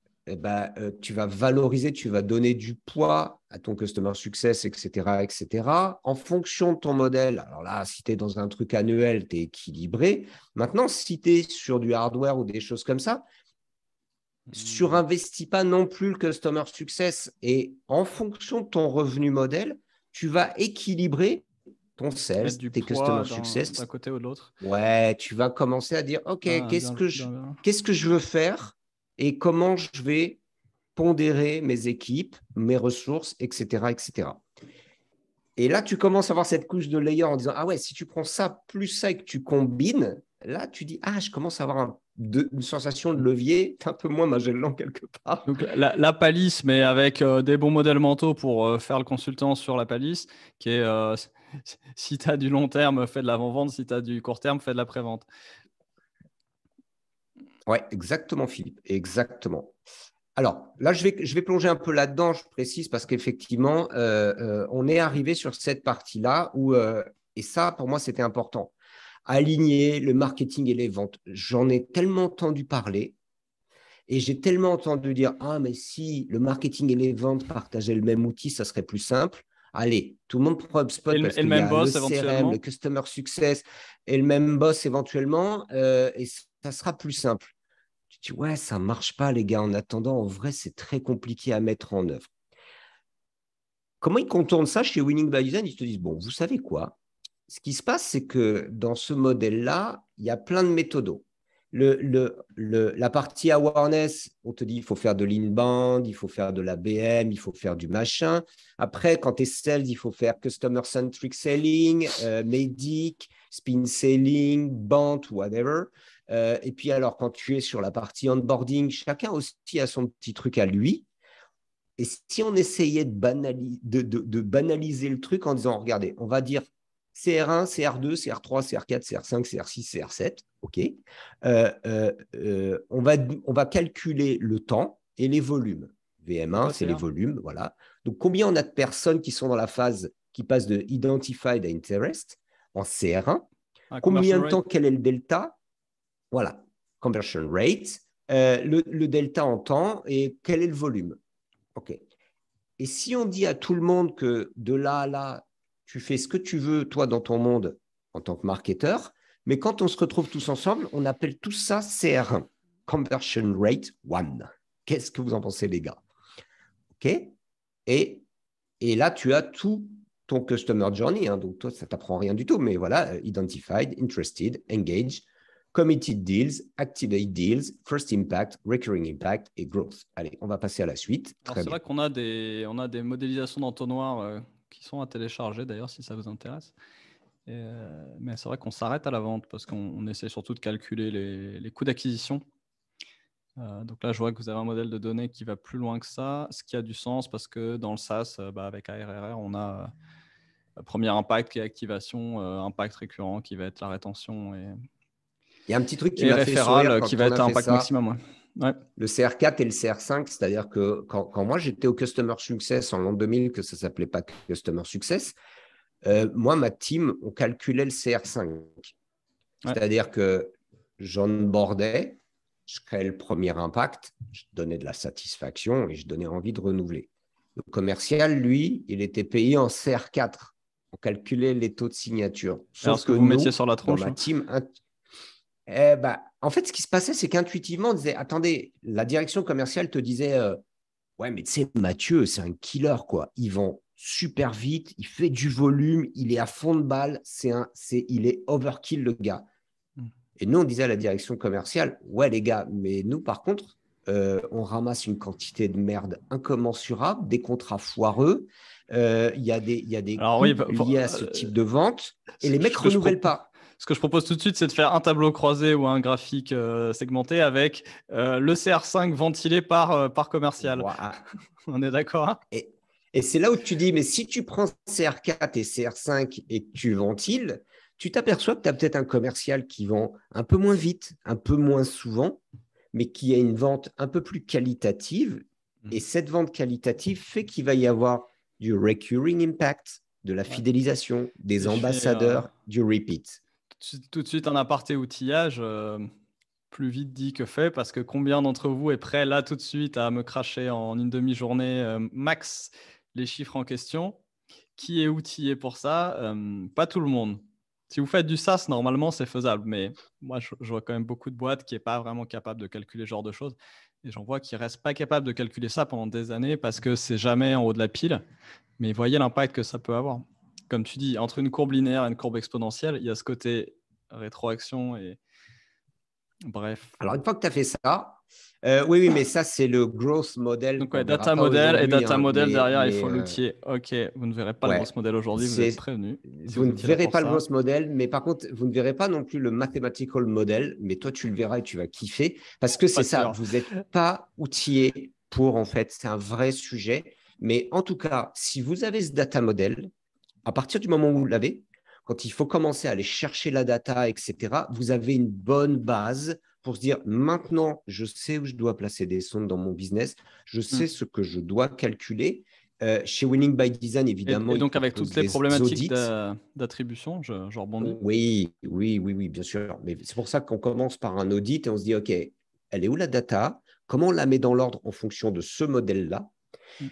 tu vas valoriser, tu vas donner du poids à ton customer success, etc., etc. En fonction de ton modèle, alors là, si tu es dans un truc annuel, tu es équilibré. Maintenant, si tu es sur du hardware ou des choses comme ça, surinvestis pas non plus le customer success. Et en fonction de ton revenu modèle, tu vas équilibrer ton sales, tes customer success. D'un côté ou de l'autre. Ouais, tu vas commencer à dire, OK, qu'est-ce que je veux faire et comment je vais pondérer mes équipes, mes ressources, etc., etc. Et là, tu commences à avoir cette couche de layer en disant, ah ouais, si tu prends ça plus ça et que tu combines, là, tu dis, ah, je commence à avoir une sensation de levier, un peu moins Magellan quelque part. Donc, la palisse, mais avec des bons modèles mentaux pour faire le consultant sur la palisse, qui est, si tu as du long terme, fais de l'avant-vente, si tu as du court terme, fais de la pré-vente. Ouais, exactement, Philippe, exactement. Alors, là, je vais plonger un peu là-dedans, je précise, parce qu'effectivement, on est arrivé sur cette partie-là où, Et ça, pour moi, c'était important. Aligner le marketing et les ventes. J'en ai tellement entendu parler et j'ai tellement entendu dire « Ah, mais si le marketing et les ventes partageaient le même outil, ça serait plus simple. » Allez, tout le monde prend HubSpot Et parce le qu'il y même a le boss CRM, le éventuellement. Customer Success et le même boss éventuellement, et ça sera plus simple. Tu dis « Ouais, ça ne marche pas, les gars. En attendant, en vrai, c'est très compliqué à mettre en œuvre. » Comment ils contournent ça chez Winning by Design? Ils te disent « Bon, vous savez quoi? Ce qui se passe, c'est que dans ce modèle-là, il y a plein de méthodos. La partie awareness, on te dit il faut faire de l'inbound, il faut faire de l'ABM, il faut faire du machin. Après, quand tu es sales, il faut faire customer-centric selling, medic, spin selling, bant, whatever. Et puis alors, quand tu es sur la partie onboarding, chacun aussi a son petit truc à lui. Et si on essayait de banaliser le truc en disant, regardez, on va dire CR1, CR2, CR3, CR4, CR5, CR6, CR7, OK. On va calculer le temps et les volumes. VM1, c'est les volumes, voilà. Donc, combien on a de personnes qui sont dans la phase qui passe de Identified à Interest en CR1? Combien de temps, quel est le delta? Voilà, conversion rate, le delta en temps et quel est le volume? OK. Et si on dit à tout le monde que de là à là, tu fais ce que tu veux, toi, dans ton monde, en tant que marketeur, mais quand on se retrouve tous ensemble, on appelle tout ça CR1, Conversion Rate 1. Qu'est-ce que vous en pensez, les gars? OK. Et là, tu as tout ton Customer Journey. Hein, donc, toi, ça ne t'apprend rien du tout. Mais voilà, Identified, Interested, Engage, Committed Deals, Activate Deals, First Impact, Recurring Impact et Growth. Allez, on va passer à la suite. Alors, c'est vrai qu'on a des modélisations d'entonnoir qui sont à télécharger, d'ailleurs, si ça vous intéresse. Mais c'est vrai qu'on s'arrête à la vente parce qu'on essaie surtout de calculer les coûts d'acquisition. Donc là, je vois que vous avez un modèle de données qui va plus loin que ça, ce qui a du sens parce que dans le SaaS, avec ARR, on a premier impact qui est activation, impact récurrent qui va être la rétention et il y a un petit truc qui m'a fait sourire qui quand va on être a fait impact ça. maximum. Ouais. Le CR4 et le CR5, c'est-à-dire que quand moi j'étais au Customer Success en l'an 2000, que ça ne s'appelait pas Customer Success, moi, ma team, on calculait le CR5. Ouais. C'est-à-dire que j'onboardais, je créais le premier impact, je donnais de la satisfaction et je donnais envie de renouveler. Le commercial, lui, il était payé en CR4. On calculait les taux de signature. Sauf que vous nous, mettiez sur la tronche, dans ma team, en fait, ce qui se passait, c'est qu'intuitivement, on disait, attendez, la direction commerciale te disait, ouais, mais tu sais, Mathieu, c'est un killer, quoi. Il vend super vite, il fait du volume, il est à fond de balle, il est overkill, le gars. Et nous, on disait à la direction commerciale, ouais, les gars, mais nous, par contre, on ramasse une quantité de merde incommensurable, des contrats foireux, il y a des coûts liés à ce type de vente, et les mecs ne renouvellent pas. Ce que je propose tout de suite, c'est de faire un tableau croisé ou un graphique segmenté avec le CR5 ventilé par commercial. Voilà. On est d'accord, hein? Et c'est là où tu dis, mais si tu prends CR4 et CR5 et que tu ventiles, tu t'aperçois que tu as peut-être un commercial qui vend un peu moins vite, un peu moins souvent, mais qui a une vente un peu plus qualitative. Et cette vente qualitative fait qu'il va y avoir du recurring impact, de la fidélisation, des ambassadeurs, du repeat. Tout de suite, un aparté outillage, plus vite dit que fait, parce que combien d'entre vous est prêt là tout de suite à me cracher en une demi-journée max les chiffres en question? Qui est outillé pour ça? Pas tout le monde. Si vous faites du SaaS, normalement, c'est faisable. Mais moi, je vois quand même beaucoup de boîtes qui n'est pas vraiment capable de calculer ce genre de choses. Et j'en vois qui ne restent pas capables de calculer ça pendant des années parce que c'est jamais en haut de la pile. Mais voyez l'impact que ça peut avoir. Comme tu dis, entre une courbe linéaire et une courbe exponentielle, il y a ce côté rétroaction et bref. Alors, une fois que tu as fait ça, oui, mais ça, c'est le growth model. Donc, data model et data model derrière, il faut l'outiller. OK, vous ne verrez pas le growth model aujourd'hui, vous êtes prévenus. Vous ne verrez pas le growth model, mais par contre, vous ne verrez pas non plus le mathematical model, mais toi, tu le verras et tu vas kiffer parce que c'est ça, vous n'êtes pas outillé pour, en fait, c'est un vrai sujet. Mais en tout cas, si vous avez ce data model, à partir du moment où vous l'avez, quand il faut commencer à aller chercher la data, etc., vous avez une bonne base pour se dire, maintenant, je sais où je dois placer des sondes dans mon business, je sais ce que je dois calculer. Chez Winning by Design, Et, évidemment, et ils donc, avec proposent toutes les les problématiques audits. d'attribution, je rebondis. Oui, oui, oui, oui, bien sûr. Mais c'est pour ça qu'on commence par un audit et on se dit, OK, elle est où la data? Comment on la met dans l'ordre en fonction de ce modèle-là? Mm.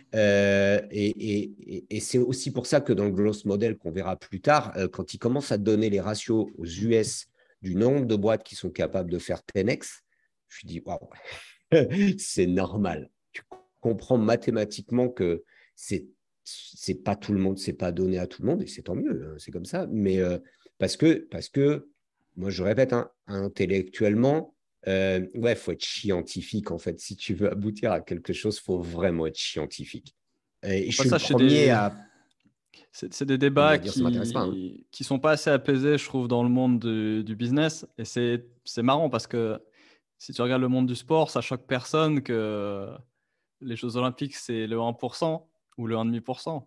Et c'est aussi pour ça que dans le growth model qu'on verra plus tard, quand ils commencent à donner les ratios aux US du nombre de boîtes qui sont capables de faire 10x, je dis, waouh, c'est normal. Tu comprends mathématiquement que c'est pas tout le monde, c'est pas donné à tout le monde, et c'est tant mieux, hein, c'est comme ça. Mais parce que, moi je répète, hein, intellectuellement, ouais, faut être scientifique en fait. Si tu veux aboutir à quelque chose, faut vraiment être scientifique. Et Au je suis le passage, premier à c'est des débats dire ça m'intéresse pas, hein. qui sont pas assez apaisés, je trouve, dans le monde du business. Et c'est marrant parce que si tu regardes le monde du sport, ça choque personne que les Jeux Olympiques, c'est le 1% ou le 1,5%.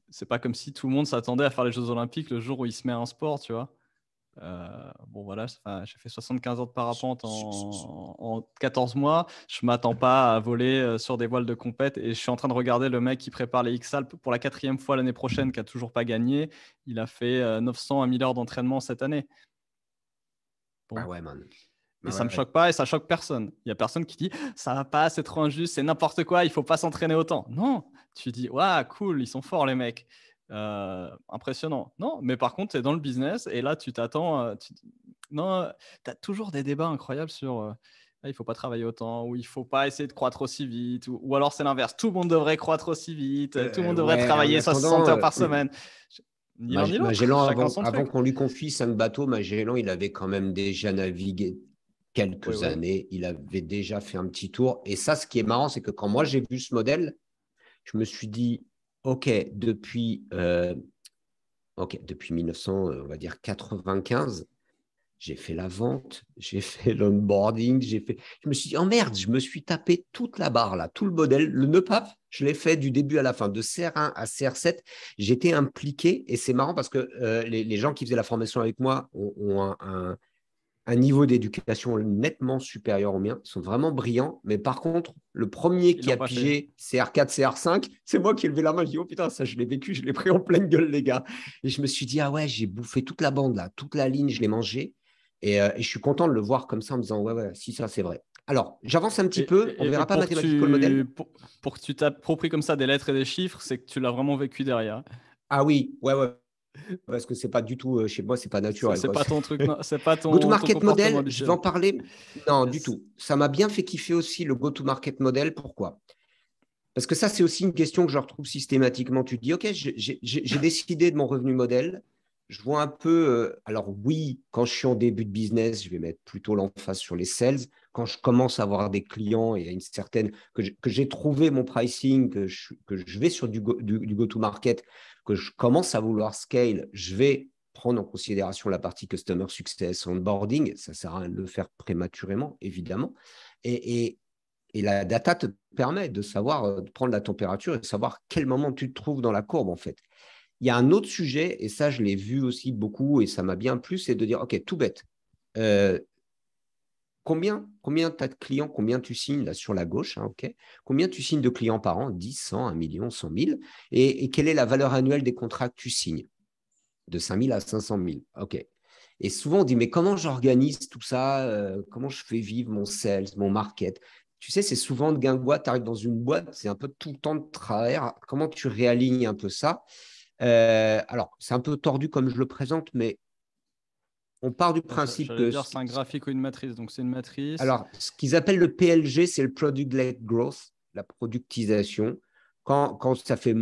C'est pas comme si tout le monde s'attendait à faire les Jeux Olympiques le jour où il se met à un sport, tu vois. Bon, voilà, j'ai fait 75 heures de parapente en 14 mois. Je m'attends pas à voler sur des voiles de compète et je suis en train de regarder le mec qui prépare les X-Alpes pour la 4e fois l'année prochaine, qui a toujours pas gagné. Il a fait 900 à 1000 heures d'entraînement cette année. Bah Bon. ouais, man. Et Bah ça ouais, me ouais. choque pas et ça choque personne. Il y a personne qui dit ça va pas, c'est trop injuste, c'est n'importe quoi, il faut pas s'entraîner autant. Non, tu dis waouh, cool, ils sont forts les mecs. Impressionnant. Non, mais par contre, tu es dans le business et là, tu t'attends. Non, tu as toujours des débats incroyables sur il faut pas travailler autant ou il faut pas essayer de croître aussi vite ou alors c'est l'inverse. Tout le monde devrait croître aussi vite, tout le monde devrait Ouais, en travailler 60 attendant, heures par semaine. Ni l'un ni l'autre, Magellan, chacun son avant truc. qu'on lui confie 5 bateaux, Magellan, il avait quand même déjà navigué Oui, quelques oui. années. Il avait déjà fait un petit tour. Et ça, ce qui est marrant, c'est que quand moi j'ai vu ce modèle, je me suis dit, OK, depuis 1900, on va dire 95, j'ai fait la vente, j'ai fait l'onboarding, je me suis dit, oh merde, je me suis tapé toute la barre là, tout le modèle, le nœud pape, je l'ai fait du début à la fin, de CR1 à CR7, j'étais impliqué et c'est marrant parce que les gens qui faisaient la formation avec moi ont un niveau d'éducation nettement supérieur au mien, ils sont vraiment brillants, mais par contre, le premier Ils qui l'ont a pas fait. pigé CR4, CR5, c'est moi qui ai levé la main, je dis, oh putain, ça je l'ai vécu, je l'ai pris en pleine gueule les gars. Et je me suis dit, ah ouais, j'ai bouffé toute la bande là, toute la ligne, je l'ai mangée. Et je suis content de le voir comme ça en me disant, ouais, ouais, si ça c'est vrai. Alors, j'avance un petit peu, on ne Et verra pas mathématiquement le modèle. pour que tu t'appropries comme ça des lettres et des chiffres, c'est que tu l'as vraiment vécu derrière. Ah oui, ouais, ouais, parce que c'est pas du tout, chez moi, c'est pas naturel, C'est quoi. pas ton truc, non, c'est pas ton Go-to-market comportement model, je vais habituel. en parler. Non, du Yes. tout. Ça m'a bien fait kiffer aussi le go-to-market model. Pourquoi? Parce que ça, c'est aussi une question que je retrouve systématiquement. Tu te dis, OK, j'ai décidé de mon revenu modèle. Je vois un peu, alors oui, quand je suis en début de business, je vais mettre plutôt l'emphase sur les sales. Quand je commence à avoir des clients et à une certaine, que j'ai trouvé mon pricing, que je vais sur du go-to-market, que je commence à vouloir scale, je vais prendre en considération la partie customer success, onboarding. Ça sert à rien de le faire prématurément, évidemment. Et, et la data te permet de savoir, de prendre la température et de savoir quel moment tu te trouves dans la courbe, en fait. Il y a un autre sujet, et ça, je l'ai vu aussi beaucoup, et ça m'a bien plu, c'est de dire, OK, tout bête. Euh, combien tu as de clients, combien tu signes là sur la gauche, hein, OK? Combien tu signes de clients par an? 10, 100, 1 million, 100 000. Et quelle est la valeur annuelle des contrats que tu signes? De 5 000 à 500 000. OK. Et souvent, on dit, mais comment j'organise tout ça? Comment je fais vivre mon sales, mon market? Tu sais, c'est souvent de guingois, tu arrives dans une boîte, c'est un peu tout le temps de travers. Comment tu réalignes un peu ça? Alors, c'est un peu tordu comme je le présente, mais on part du Bah, principe j'allais que dire c'est un graphique ou une matrice. Donc c'est une matrice. alors, ce qu'ils appellent le PLG, c'est le Product-Led Growth, la productisation. Quand ça fait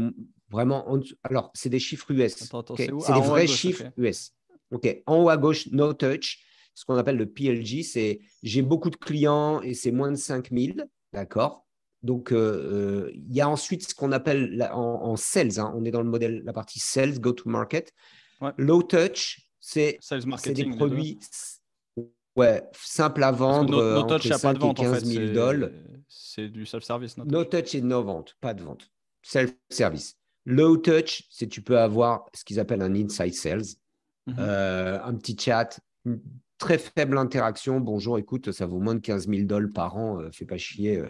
vraiment. Alors, c'est des chiffres US. Attends, c'est Okay, où? c'est Ah, des en haut à vrais gauche, ok. chiffres US. Okay. En haut à gauche, no touch. Ce qu'on appelle le PLG, c'est j'ai beaucoup de clients et c'est moins de 5000. D'accord? Donc, il y a ensuite ce qu'on appelle en sales. Hein, on est dans le modèle, la partie sales, go-to-market. Ouais. Low touch, c'est Sales des marketing, les deux. produits ouais, simples à Parce que vendre no touch, entre il n'y a pas de 5 et vente en 15 fait. 000 dollars. C'est du self-service, no No touch. touch et no vente, pas de vente. Self-service. Low touch, c'est tu peux avoir ce qu'ils appellent un inside sales, Mhm. un petit chat, une très faible interaction. Bonjour, écoute, ça vaut moins de 15 000 dollars par an, fais pas chier.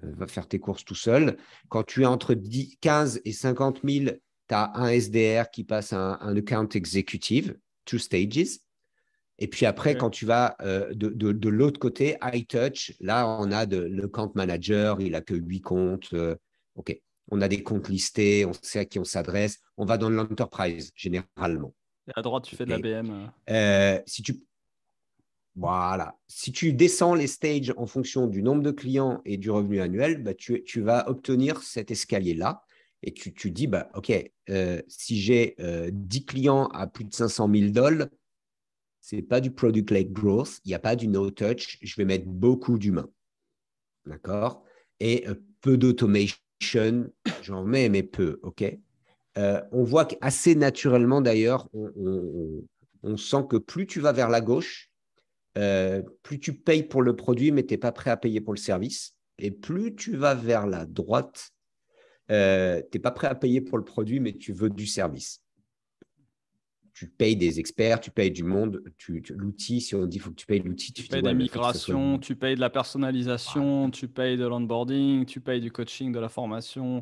va faire tes courses tout seul. Quand tu es entre 15 et 50 000, tu as un SDR qui passe un account executive, 2 stages. Et puis après, quand tu vas de l'autre côté, high touch, là, on a le account manager, il n'a que 8 comptes. OK, on a des comptes listés, on sait à qui on s'adresse. On va dans l'enterprise, généralement. Et à droite, tu fais de l'ABM. Voilà. Si tu descends les stages en fonction du nombre de clients et du revenu annuel, bah, tu vas obtenir cet escalier-là. Et tu dis, bah, OK, si j'ai 10 clients à plus de 500 000 $, ce n'est pas du product-led growth, il n'y a pas du no-touch, je vais mettre beaucoup d'humains. D'accord? Et peu d'automation, j'en mets, mais peu. OK? On voit qu'assez naturellement, d'ailleurs, on sent que plus tu vas vers la gauche, plus tu payes pour le produit, mais tu n'es pas prêt à payer pour le service. Et plus tu vas vers la droite, tu n'es pas prêt à payer pour le produit, mais tu veux du service. Tu payes des experts, tu payes du monde, l'outil, si on dit qu'il faut que tu payes l'outil, tu payes des migrations, tu payes de la personnalisation, tu payes de l'onboarding, tu payes du coaching, de la formation,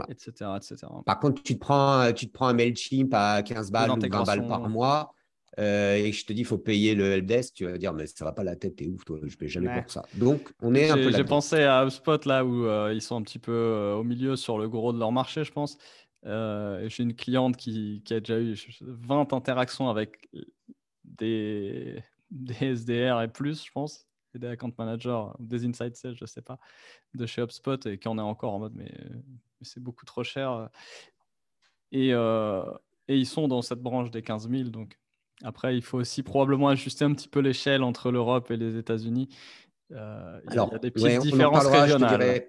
etc., etc. Par contre, tu te prends un MailChimp à 15 balles ou 20 balles par mois et je te dis, il faut payer le helpdesk, tu vas dire, mais ça ne va pas la tête, t'es ouf, toi, je ne paye jamais pour ça. Donc, on est un peu là. J'ai pensé à HubSpot, là où ils sont un petit peu au milieu sur le gros de leur marché, je pense. J'ai une cliente qui a déjà eu 20 interactions avec des SDR et plus, je pense, et des account managers, des inside sales, je ne sais pas, de chez HubSpot, et qui en est encore en mode, mais c'est beaucoup trop cher. Et ils sont dans cette branche des 15 000. Donc après, il faut aussi probablement ajuster un petit peu l'échelle entre l'Europe et les États-Unis. Il y a des petites différences régionales.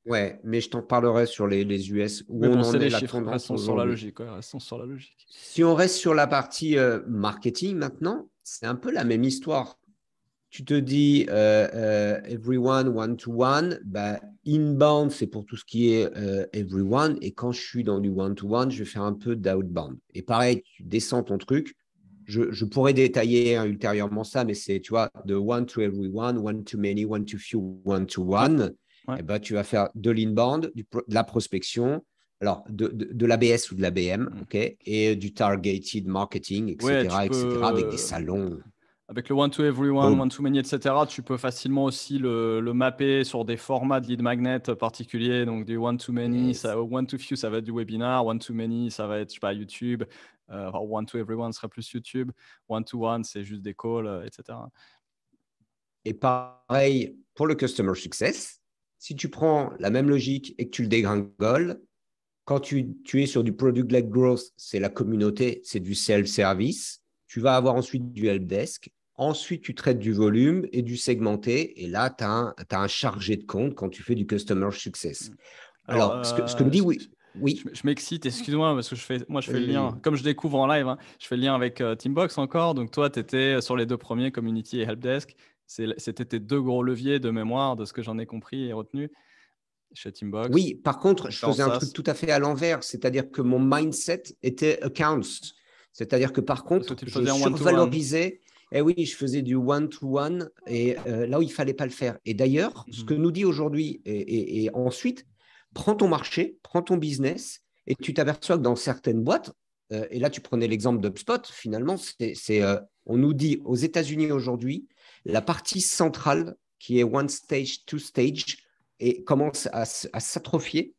Ouais, mais je t'en parlerai sur les US où mais bon, on en est est les la chiffres. tendance Restons sur la logique. Ouais, restons sur la logique. Si on reste sur la partie marketing maintenant, c'est un peu la même histoire. Tu te dis everyone one-to-one, bah, inbound, c'est pour tout ce qui est everyone. Et quand je suis dans du one-to-one, je vais faire un peu d'outbound. Et pareil, tu descends ton truc. Je pourrais détailler ultérieurement ça, mais c'est, tu vois, de one to everyone, one to many, one to few, one to one. Ouais. Et bah, tu vas faire de l'inbound, de la prospection, alors de l'ABS ou de l'ABM, OK, et du targeted marketing, etc., avec des salons. Avec le one-to-everyone, one-to-many, etc., tu peux facilement aussi le mapper sur des formats de lead magnet particuliers. Donc, du one-to-many, one-to-few, ça va être du webinar. One-to-many, ça va être, je sais pas, YouTube. One-to-everyone sera plus YouTube. One-to-one, c'est juste des calls, etc. Et pareil pour le customer success. Si tu prends la même logique et que tu le dégringoles, quand tu es sur du product-led growth, c'est la communauté, c'est du self-service. Tu vas avoir ensuite du helpdesk. Ensuite, tu traites du volume et du segmenté. Et là, tu as un chargé de compte quand tu fais du customer success. Alors, ce que nous dit, oui. Je m'excite, excuse-moi, parce que je fais le lien. Comme je découvre en live, je fais le lien avec Teambox encore. Donc, toi, tu étais sur les deux premiers, Community et Helpdesk. C'était tes deux gros leviers de mémoire, de ce que j'en ai compris et retenu chez Teambox. Oui, par contre, je faisais un truc tout à fait à l'envers. C'est-à-dire que mon mindset était accounts. C'est-à-dire que par contre, je survalorisais. Eh oui, je faisais du one-to-one et là où il ne fallait pas le faire. Et d'ailleurs, ce que nous dit aujourd'hui, et ensuite, prends ton marché, prends ton business et tu t'aperçois que dans certaines boîtes, et là tu prenais l'exemple d'HubSpot, finalement, on nous dit aux États-Unis aujourd'hui, la partie centrale qui est one stage, two stage, et commence à s'atrophier.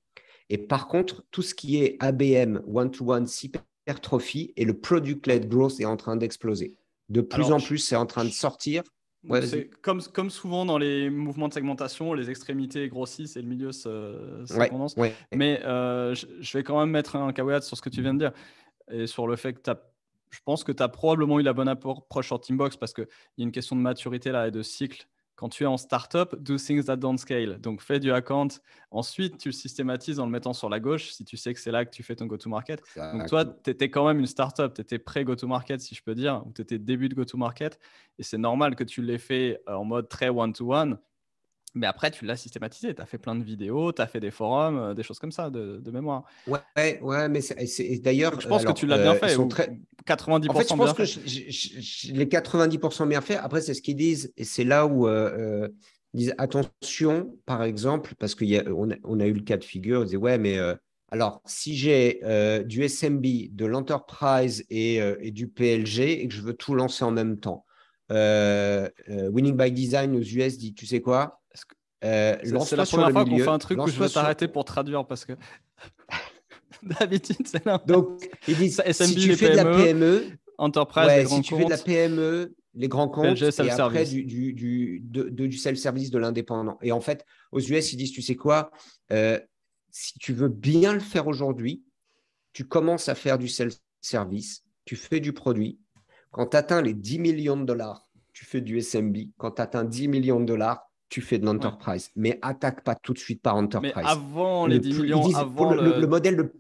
Et par contre, tout ce qui est ABM, one-to-one, s'hypertrophie et le product-led growth est en train d'exploser. De plus en plus, c'est en train de sortir. Ouais, c'est comme souvent dans les mouvements de segmentation, les extrémités grossissent et le milieu se condense. Ouais. Mais je vais quand même mettre un caveat sur ce que tu viens de dire et sur le fait que je pense que tu as probablement eu la bonne approche sur Teambox parce qu'il y a une question de maturité là et de cycle. Quand tu es en startup, do things that don't scale. Donc, fais du account. Ensuite, tu le systématises en le mettant sur la gauche si tu sais que c'est là que tu fais ton go-to-market. Exactement. Donc, toi, tu étais quand même une startup. Tu étais pré-go-to-market, si je peux dire, ou tu étais début de go-to-market. Et c'est normal que tu l'aies fait en mode très one-to-one. Mais après, tu l'as systématisé. Tu as fait plein de vidéos, tu as fait des forums, des choses comme ça de mémoire. Ouais, mais c'est d'ailleurs. Je pense que tu l'as bien fait. 90% en fait, je pense que les 90% bien fait. Après, c'est ce qu'ils disent. Et c'est là où Ils disent attention, par exemple, parce qu'on a eu le cas de figure, ils disaient ouais, mais alors si j'ai du SMB, de l'enterprise et du PLG et que je veux tout lancer en même temps, Winning by Design aux US dit tu sais quoi, Est-ce que- c'est lance-toi la sur première le fois qu'on fait un milieu, truc où je lance-toi vais sur. t'arrêter pour traduire parce que d'habitude, c'est l'inverse. Donc, ils disent, Ça, si SMB, tu les fais de la PME, PME, Enterprise, les ouais, si grands tu fais de la comptes, PME, les grands PLG, comptes, et après self-service. du self-service de l'indépendant. Et en fait, aux US, ils disent, tu sais quoi, si tu veux bien le faire aujourd'hui, tu commences à faire du self-service, tu fais du produit. Quand tu atteins les 10 millions de dollars, tu fais du SMB. Quand tu atteins 10 millions de dollars, tu fais de Ouais. l'enterprise. Mais attaque pas tout de suite par Mais enterprise. avant les 10 Ils millions, disent, pour avant le le modèle de.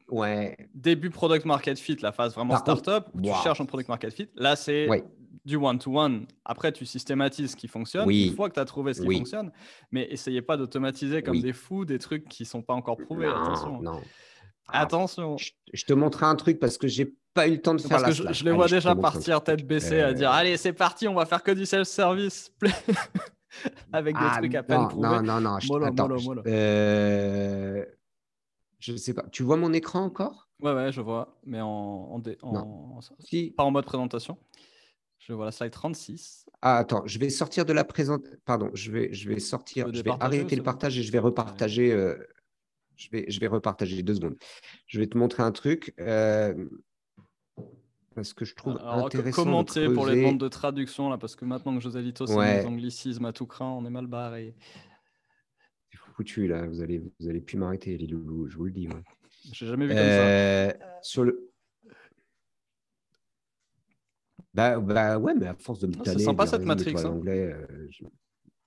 Ouais. début product market fit, la phase vraiment Par contre, startup, où tu waouh. cherches un product market fit, là, c'est Ouais. du one-to-one. Après, tu systématises ce qui fonctionne. Une Oui, fois que tu as trouvé ce qui oui, fonctionne, mais essayez pas d'automatiser comme oui. des fous des trucs qui sont pas encore prouvés. Non, Attention. non. Ah, Attention. je te montrerai un truc parce que j'ai pas eu le temps de faire Parce que la je slide. les Allez, vois je te déjà montre un partir tête truc. baissée à dire allez, c'est parti, on va faire que du self-service avec des trucs à peine Non, prouvés. non, non, non. Mollo, Attends. mollo, mollo. Je sais pas. Tu vois mon écran encore? Ouais, ouais, je vois, mais Non. Si. pas en mode présentation. Je vois la slide 36. Ah, attends, je vais sortir de la présentation. Pardon, je vais Tu sortir. veux Je vais départager ou arrêter c'est le bon? partage et je vais Allez. repartager. Je vais repartager 2 secondes. Je vais te montrer un truc parce que je trouve Alors, intéressant de commentez pour les demandes creuser. de traduction, là, parce que maintenant que Joselito, c'est nos Ouais, anglicismes à tout craint, on est mal barré. c'est foutu là. Vous allez plus m'arrêter, les loulous, je vous le dis. Moi. J'ai jamais vu comme ça. Sur le. Bah ouais, mais à force de me C'est tanner, de sympa dire cette vas-y, Matrix, mets-toi à hein. l'anglais,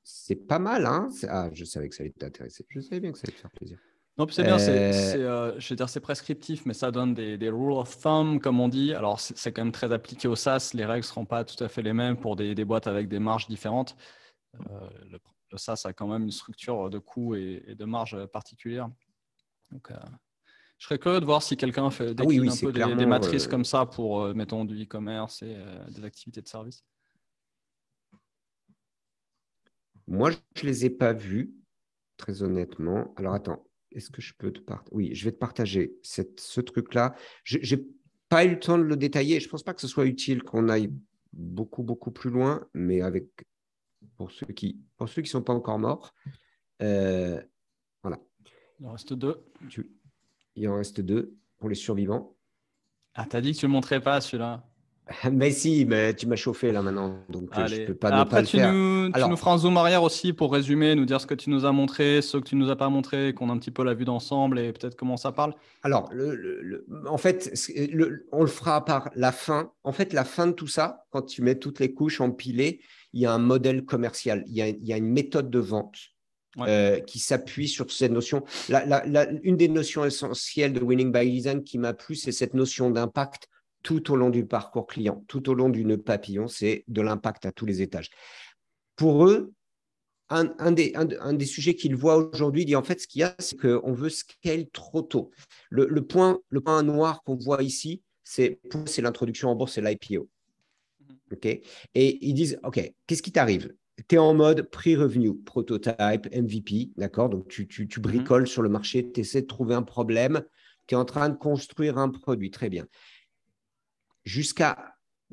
c'est pas mal, hein. Ah, je savais que ça allait t'intéresser. Je savais bien que ça allait te faire plaisir. Non, puis c'est bien, Euh, je vais dire, c'est prescriptif, mais ça donne des rules of thumb, comme on dit. Alors, c'est quand même très appliqué au SaaS. Les règles ne seront pas tout à fait les mêmes pour des boîtes avec des marges différentes. Le SaaS a quand même une structure de coûts et de marge particulière. Donc, je serais curieux de voir si quelqu'un Ah oui, décline oui, un c'est peu des clairement. matrices comme ça pour, mettons, du e-commerce et des activités de service. Moi, je les ai pas vus, très honnêtement. Alors attends, est-ce que je peux te partager? Oui, je vais te partager ce truc-là. J'ai pas eu le temps de le détailler. Je pense pas que ce soit utile qu'on aille beaucoup, beaucoup plus loin, mais pour ceux qui sont pas encore morts, voilà. Il en reste 2. Il en reste 2 pour les survivants. Ah, t'as dit que tu ne le montrais pas, celui-là. Mais si, mais tu m'as chauffé là maintenant, donc je Allez. peux pas ne pas Après, le faire. tu nous Alors, feras un zoom arrière aussi pour résumer, nous dire ce que tu nous as montré, ce que tu nous as pas montré, qu'on a un petit peu la vue d'ensemble et peut-être comment ça parle. alors en fait, on le fera par la fin. En fait, la fin de tout ça, quand tu mets toutes les couches empilées, il y a un modèle commercial, il y a une méthode de vente Ouais. qui s'appuie sur cette notion. Une des notions essentielles de Winning by Design qui m'a plu, c'est cette notion d'impact tout au long du parcours client, tout au long du nœud papillon, c'est de l'impact à tous les étages. Pour eux, un des sujets qu'ils voient aujourd'hui, dit en fait, ce qu'il y a, c'est qu'on veut scale trop tôt. Le point noir qu'on voit ici, c'est l'introduction en bourse, c'est l'IPO. Okay, et ils disent, OK, qu'est-ce qui t'arrive? Tu es en mode pre-review, prototype, MVP, d'accord? Donc, tu bricoles sur le marché, tu essaies de trouver un problème, tu es en train de construire un produit, très bien.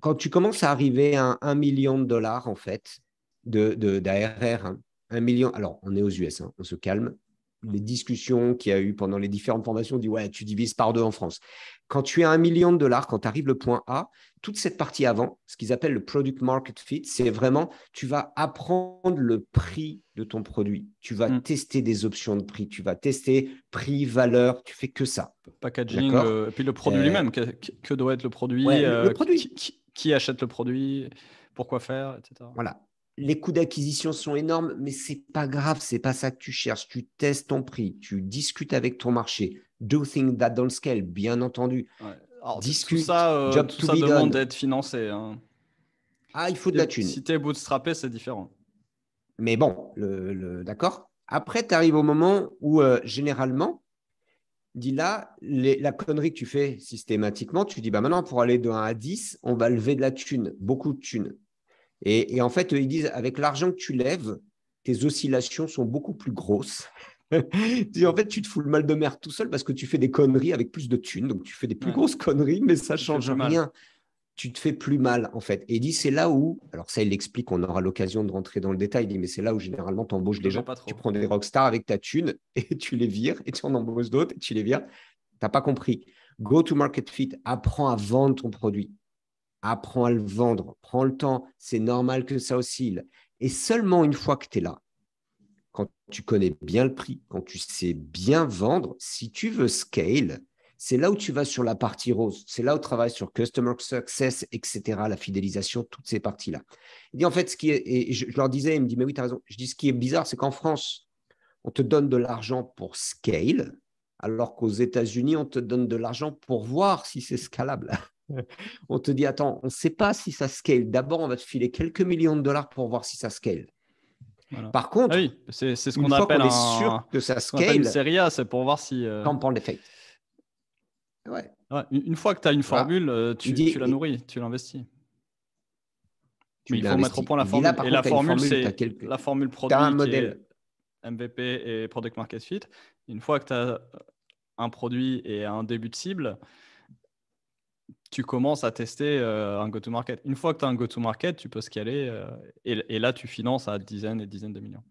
Quand tu commences à arriver à 1 million de dollars, en fait, d'ARR, hein, 1 million, alors on est aux US, hein, on se calme. Les discussions qu'il y a eu pendant les différentes formations disent ouais, tu divises par 2 en France. Quand tu es à 1 million de dollars, quand tu arrives le point A, toute cette partie avant, ce qu'ils appellent le product market fit, c'est vraiment, tu vas apprendre le prix de ton produit. Tu vas tester des options de prix, tu vas tester prix, valeur, tu fais que ça. Packaging, d'accord et puis le produit lui-même, que doit être le produit, Ouais, le produit. qui achète le produit, pourquoi faire, etc. Voilà. Les coûts d'acquisition sont énormes, mais c'est pas grave, c'est pas ça que tu cherches. Tu testes ton prix, tu discutes avec ton marché. Do things that don't scale, bien entendu. Ouais. Alors, Discute, job tout to ça be demande done. d'être financé, hein. Ah, il faut de la Si thune. tu es bootstrappé, c'est différent. Mais bon, d'accord. Après, tu arrives au moment où, généralement, dis là, la connerie que tu fais systématiquement, tu dis, bah maintenant, pour aller de 1 à 10, on va lever de la thune, beaucoup de thune. Et en fait, ils disent, avec l'argent que tu lèves, tes oscillations sont beaucoup plus grosses. En fait, tu te fous le mal de mer tout seul parce que tu fais des conneries avec plus de thunes. Donc, tu fais des plus grosses conneries, mais ça ne change rien. Tu te fais plus mal, en fait. Et il dit, c'est là où, alors ça, il l'explique, on aura l'occasion de rentrer dans le détail, il dit, mais c'est là où généralement, tu embauches des gens, tu prends des rockstars avec ta thune et tu les vires, et tu en embauches d'autres et tu les vires. Tu n'as pas compris. Go to market fit, apprends à vendre ton produit. Apprends à le vendre, prends le temps, c'est normal que ça oscille. Et seulement une fois que tu es là, quand tu connais bien le prix, quand tu sais bien vendre, si tu veux scale, c'est là où tu vas sur la partie rose. C'est là où tu travailles sur customer success, etc., la fidélisation, toutes ces parties-là. Il dit en fait, ce qui est, et je leur disais, il me dit, mais oui, tu as raison. Je dis, ce qui est bizarre, c'est qu'en France, on te donne de l'argent pour scale, alors qu'aux États-Unis, on te donne de l'argent pour voir si c'est scalable. On te dit, attends, on ne sait pas si ça scale. D'abord, on va te filer quelques millions de dollars pour voir si ça scale. Voilà. Par contre, oui, c'est ce une qu'on fois appelle qu'on est sûr que ça scale, une série A, c'est pour voir si… compound effect. Ouais. Une fois que tu as une formule, voilà. tu la nourris, tu l'investis. Mais il faut mettre au point la formule. Là, par et contre, la formule, c'est la formule tu as produit un qui modèle. est MVP et Product Market Fit. Une fois que tu as un produit et un début de cible, tu commences à tester un go-to-market. Une fois que tu as un go-to-market, tu peux scaler et là, tu finances à dizaines et dizaines de millions.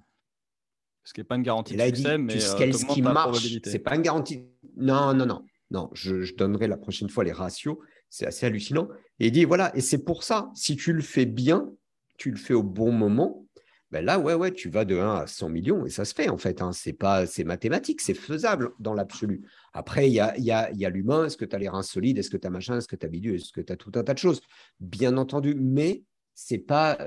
Ce qui n'est pas une garantie Et là, de il succès, dit, mais tu scales tu ce qui augmentes ta marche. probabilité. C'est pas une garantie. Non, non, non. Non, je donnerai la prochaine fois les ratios. C'est assez hallucinant. Et il dit, voilà, et c'est pour ça, si tu le fais bien, tu le fais au bon moment, ben là, ouais, tu vas de 1 à 100 millions et ça se fait en fait. Hein. C'est mathématique, c'est faisable dans l'absolu. Après, il y a l'humain. Est-ce que tu as les reins solides? Est-ce que tu as machin? Est-ce que tu as bidule? Est-ce que tu as tout un tas de choses? Bien entendu, mais c'est pas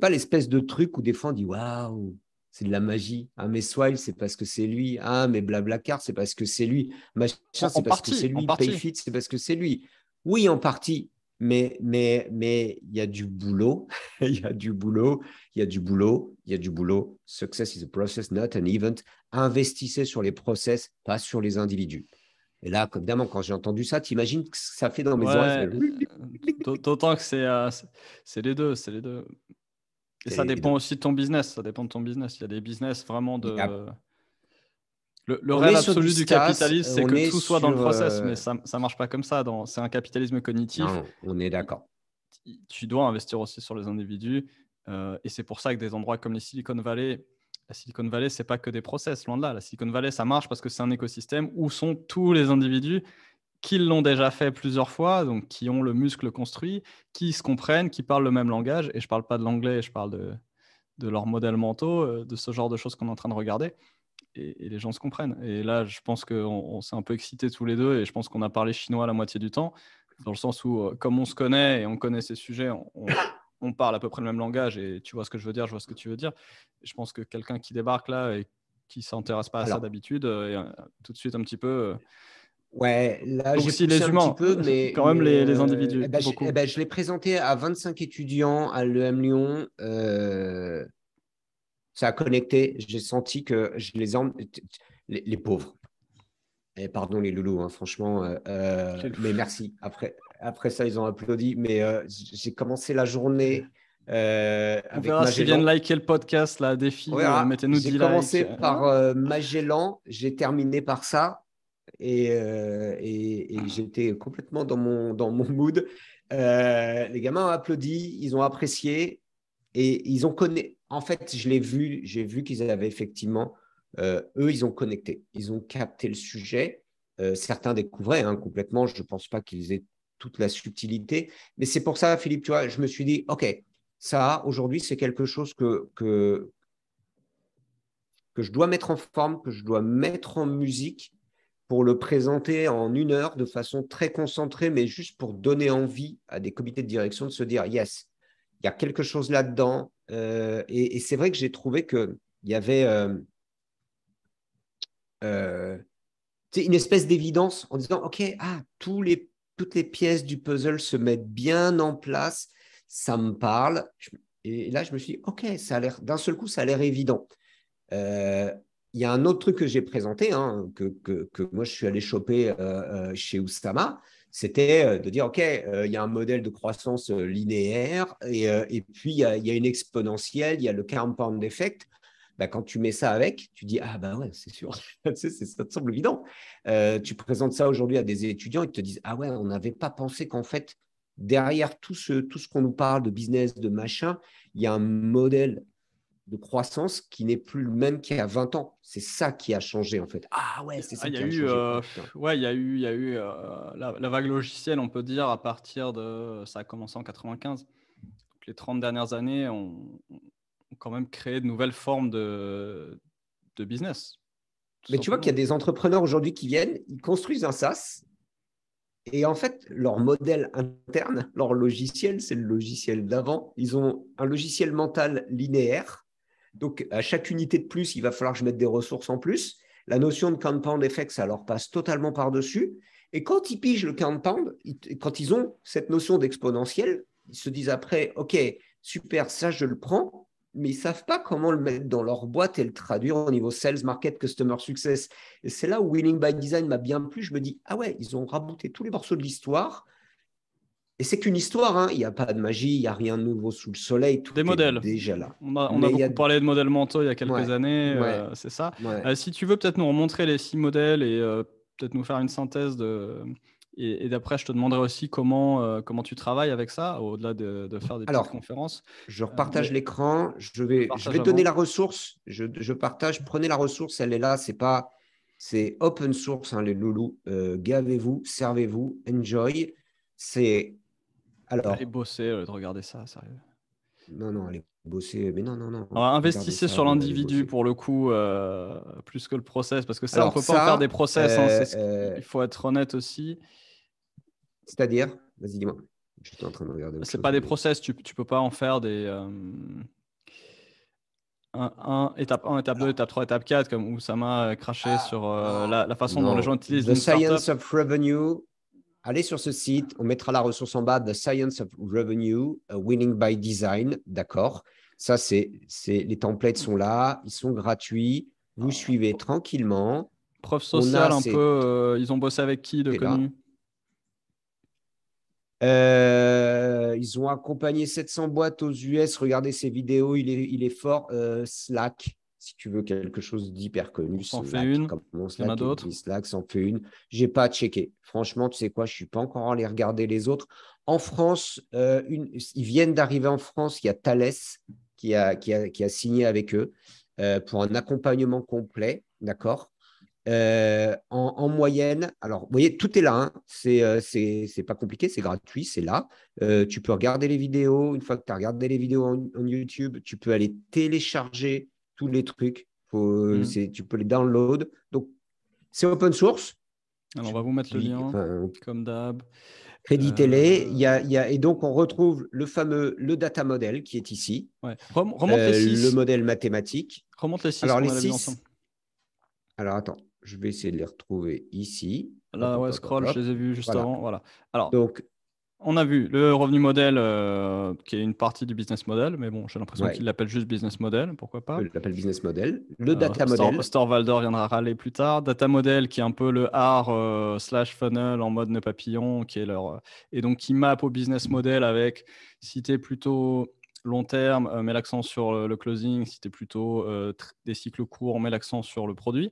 l'espèce de truc où des fois on dit waouh, c'est de la magie. Ah, mais Swile, c'est parce que c'est lui. Ah, mais Blablacar, c'est parce que c'est lui. Machin, c'est parce que c'est lui. Payfit, c'est parce que c'est lui. Oui, en partie. Mais il y a du boulot. Il y a du boulot. Il y a du boulot. Il y a du boulot. Success is a process, not an event. Investissez sur les process, pas sur les individus. Et là, évidemment, quand j'ai entendu ça, t'imagines que ça fait dans mes oreilles. D'autant que c'est les deux. C'est les deux. Et ça dépend aussi de ton business. Ça dépend de ton business. Il y a des business vraiment de… Le rêve absolu du capitalisme, c'est que tout soit dans le process, mais ça ne marche pas comme ça. C'est un capitalisme cognitif. Non, on est d'accord. Tu dois investir aussi sur les individus. Et c'est pour ça que des endroits comme la Silicon Valley, ce n'est pas que des process, loin de là. La Silicon Valley, ça marche parce que c'est un écosystème où sont tous les individus qui l'ont déjà fait plusieurs fois, donc qui ont le muscle construit, qui se comprennent, qui parlent le même langage. Et je ne parle pas de l'anglais, je parle de leurs modèles mentaux, de ce genre de choses qu'on est en train de regarder. Et les gens se comprennent. Et là, je pense qu'on s'est un peu excités tous les deux et je pense qu'on a parlé chinois la moitié du temps, dans le sens où, comme on se connaît et on connaît ces sujets, on parle à peu près le même langage et tu vois ce que je veux dire, je vois ce que tu veux dire. Et je pense que quelqu'un qui débarque là et qui ne s'intéresse pas à ça d'habitude, est tout de suite un petit peu… Ouais, là, Donc, j'ai si poussé les un humains, petit peu, mais, quand même les individus, beaucoup. Je l'ai présenté à 25 étudiants à l'EM Lyon. Ça a connecté. J'ai senti que je les les pauvres. Et pardon les loulous, hein, franchement. Mais merci. Après ça, ils ont applaudi. Mais j'ai commencé la journée On avec verra s'ils viennent Magellan. liker le podcast, là, défi, mettez-nous 10 J'ai likes. commencé par Magellan, j'ai terminé par ça. Et j'étais complètement dans mon mood. Les gamins ont applaudi, ils ont apprécié et ils ont connecté. En fait, j'ai vu qu'ils avaient effectivement, eux, ils ont connecté, ils ont capté le sujet. Certains découvraient complètement, je ne pense pas qu'ils aient toute la subtilité, mais c'est pour ça, Philippe, tu vois, je me suis dit, OK, ça, aujourd'hui, c'est quelque chose que je dois mettre en forme, que je dois mettre en musique pour le présenter en 1 heure de façon très concentrée, mais juste pour donner envie à des comités de direction de se dire, yes, il y a quelque chose là-dedans. Et c'est vrai que j'ai trouvé qu'il y avait une espèce d'évidence en disant, OK, toutes les pièces du puzzle se mettent bien en place, ça me parle. Et là, je me suis dit, OK, ça a l'air, d'un seul coup, ça a l'air évident. Il y a un autre truc que j'ai présenté, que moi je suis allé choper chez Oustama, C'était de dire, OK, il y a un modèle de croissance linéaire et puis il y a une exponentielle, il y a le compound effect. Bah, quand tu mets ça avec, tu dis, ah bah ouais, c'est sûr, tu sais, ça te semble évident. Tu présentes ça aujourd'hui à des étudiants, ils te disent, ah ouais, on n'avait pas pensé qu'en fait, derrière tout ce qu'on nous parle de business, de machin, il y a un modèle de croissance qui n'est plus le même qu'il y a 20 ans. C'est ça qui a changé, en fait. Ah ouais, c'est ça Il y qui a a eu, changé. Oh, putain. ouais, il y a eu la vague logicielle, on peut dire, à partir de, ça a commencé en 95. Donc, les 30 dernières années ont quand même créé de nouvelles formes de business, tout Mais tu vois qu'il y a simplement. des entrepreneurs aujourd'hui qui viennent, ils construisent un SaaS et en fait, leur modèle interne, leur logiciel, c'est le logiciel d'avant. Ils ont un logiciel mental linéaire. Donc, à chaque unité de plus, il va falloir que je mette des ressources en plus. La notion de compound effect, ça leur passe totalement par-dessus. Et quand ils pigent le compound, quand ils ont cette notion d'exponentielle, ils se disent après, OK, super, ça, je le prends, mais ils ne savent pas comment le mettre dans leur boîte et le traduire au niveau sales, market, customer success. Et c'est là où Winning by Design m'a bien plu. Je me dis, ah ouais, ils ont rabouté tous les morceaux de l'histoire. Et c'est qu'une histoire, hein. Il n'y a pas de magie, il n'y a rien de nouveau sous le soleil, tout Des est modèles. déjà là. On a Mais il y a. beaucoup parlé de modèles mentaux il y a quelques Ouais, années, ouais, c'est ça. ouais. Si tu veux peut-être nous remontrer les 6 modèles et peut-être nous faire une synthèse et d'après, je te demanderai aussi comment tu travailles avec ça, au-delà de faire des petites Alors, conférences. je repartage Mais l'écran. le Je vais partage donner avant. la ressource. Je partage. Prenez la ressource. Elle est là. C'est open source, hein, les loulous. Gavez-vous, servez-vous, enjoy. C'est Allez alors. bosser, de regarder ça, sérieux. Non, non, allez bosser. Mais non, non, non. Alors, Regardez investissez ça sur avant d'aller l'individu bosser. pour le coup, plus que le process, parce que ça, on Alors peut pas en faire des ça, process, hein, il faut être honnête aussi. c'est-à-dire, vas-y, dis-moi. J'étais en train de regarder autre C'est chose. pas des Mais... process, tu peux pas en faire des étape 1, étape 2, Alors, étape 3, étape 4, comme Oussama craché sur non, la façon dont les gens non. utilisent The une startup. Science of Revenue. Allez sur ce site, on mettra la ressource en bas, The Science of Revenue, Winning by Design, d'accord. Ça, les templates sont là, ils sont gratuits, vous suivez tranquillement. Preuve On a sociale un peu, ces ils ont bossé avec qui de là. connu? Ils ont accompagné 700 boîtes aux US. Regardez ces vidéos, il est fort. Slack, si tu veux quelque chose d'hyper connu, On s'en fait Slack. une. Comment Il y en a Slack d'autres. existe, Slack s'en fait une. J'ai pas checké. Franchement, tu sais quoi, je suis pas encore allé regarder les autres. En France, ils viennent d'arriver en France. Il y a Thales qui a signé avec eux pour un accompagnement complet, d'accord. En moyenne, alors, vous voyez, tout est là. Hein. C'est pas compliqué, c'est gratuit, c'est là. Tu peux regarder les vidéos. Une fois que tu as regardé les vidéos en YouTube, tu peux aller télécharger tous les trucs. Mhm. Tu peux les download. Donc, c'est open source. Alors, on va vous mettre le lien, Enfin, comme d'hab. créditez-les. Euh, Et donc, on retrouve le data model qui est ici, ouais. Remonte les le 6. modèle mathématique. Remonte les 6 Alors, qu'on les avait vu ensemble. 6, alors attends, je vais essayer de les retrouver ici. Hop, Là, hop, ouais, hop, hop, scroll, je hop. les ai vus juste Voilà. avant. Voilà. Alors, Donc, on a vu le revenu modèle, qui est une partie du business model, mais bon, j'ai l'impression qu'il ouais, l'appelle juste business model, pourquoi pas. eux l'appellent business model. Le data model, Storvalder viendra râler plus tard. Data model, qui est un peu le art slash funnel en mode nœud papillon, qui est et donc qui map au business model avec, si tu es plutôt long terme, mets l'accent sur le closing. Si tu es plutôt des cycles courts, on met l'accent sur le produit.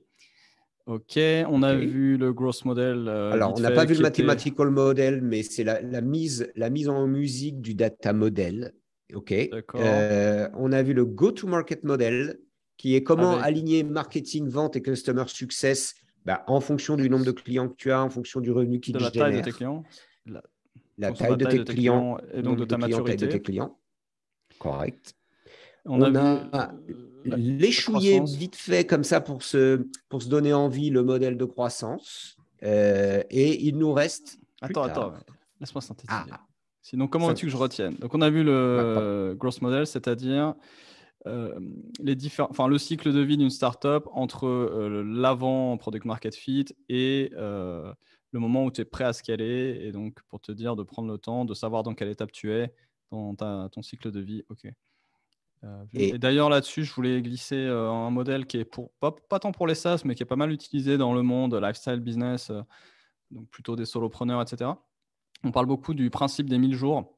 Ok, on a OK. vu le growth model Alors, vite on n'a pas fait vu le qui était. mathematical model, mais c'est la mise en musique du data model. OK. D'accord. On a vu le go-to-market model, qui est comment Avec aligner marketing, vente et customer success bah, en fonction du nombre de clients que tu as, en fonction du revenu de qu'ils la taille de tes génèrent, clients, la la fonction de taille la de taille de tes tes clients, clients et donc de nombre de ta clients, taille de maturité. tes clients. Correct. On a On vu a la l'échouillé croissance. vite fait comme ça pour se donner envie le modèle de croissance. Et il nous reste plus Attends, tard. laisse-moi synthétiser. Ah, Sinon, comment veux-tu que je synthèse. retienne? Donc, on a vu Ouais, pardon. le growth model, c'est-à-dire le cycle de vie d'une startup entre l'avant product market fit et le moment où tu es prêt à scaler. Et donc, pour te dire de prendre le temps, de savoir dans quelle étape tu es dans ton cycle de vie. OK. Et Et d'ailleurs, là-dessus, je voulais glisser un modèle qui est pas tant pour les SaaS, mais qui est pas mal utilisé dans le monde lifestyle business, donc plutôt des solopreneurs, etc. on parle beaucoup du principe des 1000 jours.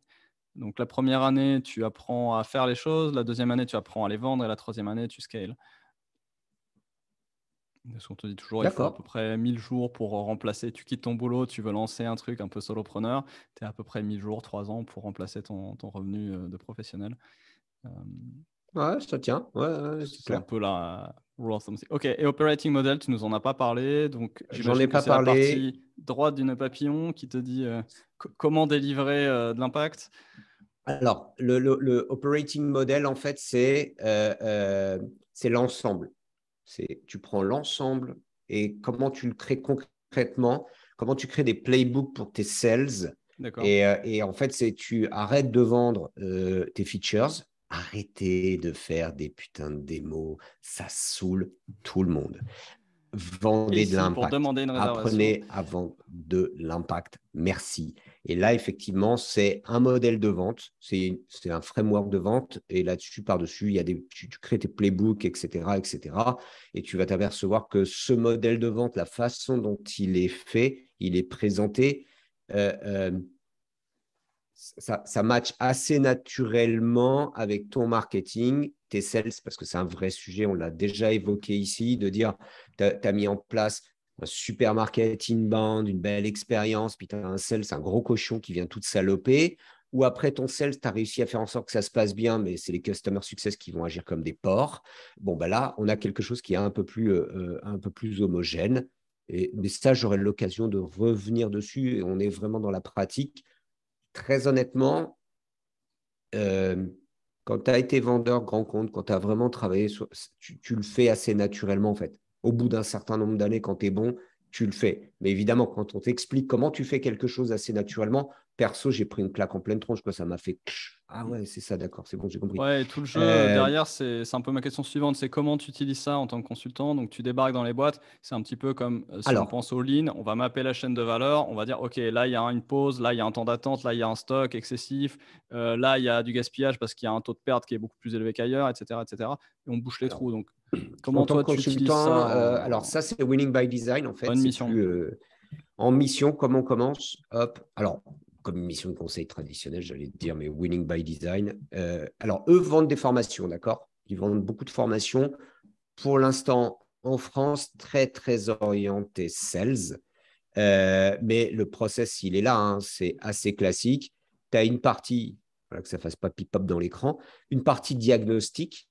Donc, la première année, tu apprends à faire les choses. La deuxième année, tu apprends à les vendre. Et la troisième année, tu scales. Parce qu'on te dit toujours, il faut à peu D'accord. près 1000 jours pour remplacer. Tu quittes ton boulot, tu veux lancer un truc un peu solopreneur. Tu es à peu près 1000 jours, 3 ans pour remplacer ton revenu de professionnel. Euh, Ouais, ça tient. Ouais, c'est c'est un clair. peu la rule of thumb. Ok, et operating model, tu nous en as pas parlé. Donc, J'en ai j'imagine que pas c'est la parlé. partie droite du nœud papillon qui te dit comment délivrer de l'impact. Alors, le operating model, en fait, c'est l'ensemble. Tu prends l'ensemble et comment tu le crées concrètement, comment tu crées des playbooks pour tes sales. D'accord. Et en fait, tu arrêtes de vendre tes features, arrêtez de faire des putains de démos, ça saoule tout le monde. Et Vendez de ici, pour l'impact. demander une réservation. Apprenez à vendre de l'impact. Merci. Et là, effectivement, c'est un modèle de vente, c'est un framework de vente. Et là-dessus, par-dessus, tu crées tes playbooks, etc., etc. Et tu vas t'apercevoir que ce modèle de vente, la façon dont il est fait, il est présenté, euh, euh, ça match assez naturellement avec ton marketing, tes sales, parce que c'est un vrai sujet, on l'a déjà évoqué ici, de dire, tu as mis en place un super marketing inbound, une belle expérience, puis tu as un sales, un gros cochon qui vient tout saloper, ou après ton sales, tu as réussi à faire en sorte que ça se passe bien, mais c'est les customer success qui vont agir comme des porcs. Bon, ben là, on a quelque chose qui est un peu plus homogène. Mais ça, j'aurai l'occasion de revenir dessus, et on est vraiment dans la pratique. Très honnêtement, euh, quand tu as été vendeur grand compte, quand tu as vraiment travaillé, tu le fais assez naturellement en fait. Au bout d'un certain nombre d'années, quand tu es bon, tu le fais. Mais évidemment, quand on t'explique comment tu fais quelque chose assez naturellement, perso, j'ai pris une claque en pleine tronche, quoi. Ça m'a fait ah ouais, c'est ça, d'accord, c'est bon, j'ai compris. Ouais, et tout le jeu Euh, derrière, c'est un peu ma question suivante, c'est comment tu utilises ça en tant que consultant. Donc, tu débarques dans les boîtes, c'est un petit peu comme si on alors, pense au lean, on va mapper la chaîne de valeur, on va dire, OK, là, il y a une pause, là, il y a un temps d'attente, là, il y a un stock excessif, là, il y a du gaspillage parce qu'il y a un taux de perte qui est beaucoup plus élevé qu'ailleurs, etc., etc. Et on bouche les alors, trous. Donc, en comment tant toi, que tu utilises ça consultant, alors ça, c'est winning by design en fait. une C'est mission? plus en mission, comment on commence. Hop, alors, comme une mission de conseil traditionnelle, j'allais te dire, mais winning by design. Alors, eux vendent des formations, d'accord? Ils vendent beaucoup de formations. Pour l'instant, en France, très, très orienté sales. Mais le process, il est là, hein, c'est assez classique. Tu as une partie, voilà, que ça ne fasse pas pip-pop dans l'écran, une partie diagnostic.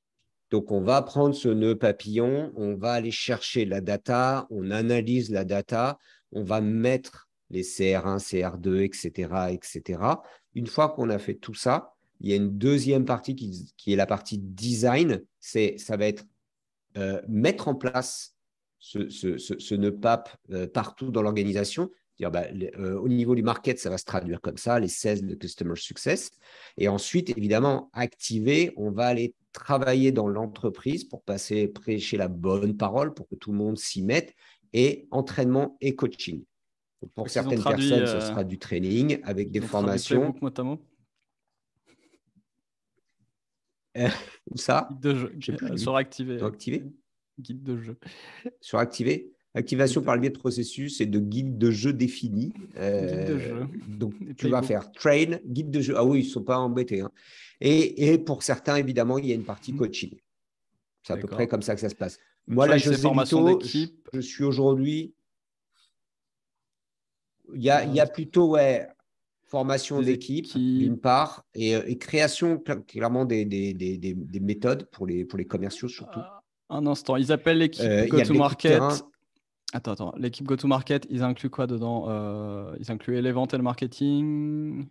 Donc, on va prendre ce nœud papillon, on va aller chercher la data, on analyse la data, on va mettre les CR1, CR2, etc., etc. Une fois qu'on a fait tout ça, il y a une deuxième partie qui est la partie design. Ça va être mettre en place ce nœud PAP partout dans l'organisation. Au niveau du market, ça va se traduire comme ça, les 16 de Customer Success. Et ensuite, évidemment, activer, on va aller travailler dans l'entreprise pour prêcher la bonne parole, pour que tout le monde s'y mette, et entraînement et coaching. Donc, pour Donc, ils ont certaines traduit, personnes, ce sera du training avec des ils ont traduit formations. Playbook mot à mot. Où ça? Guide de jeu, Je ne sais plus, sur activer. activer. Guide de jeu. Sur activer. Activation par le biais de processus et de guide de jeu définis. Guide de jeu. Donc, Et tu vas Playbook. faire train, guide de jeu. Ah oui, ils ne sont pas embêtés, hein. Et pour certains, évidemment, il y a une partie coaching. C'est à peu près D'accord. comme ça que ça se passe. Donc Moi, ça, là, c'est José formation Lito, d'équipe. je suis aujourd'hui. Il y a plutôt formation Des d'équipe, équipes. d'une part, et création clairement des méthodes pour les commerciaux surtout. Un instant. Ils appellent l'équipe Il y a de l'équipe go-to-market. terrain, Attends. L'équipe go-to-market, ils incluent quoi dedans? Ils incluent les ventes et le marketing.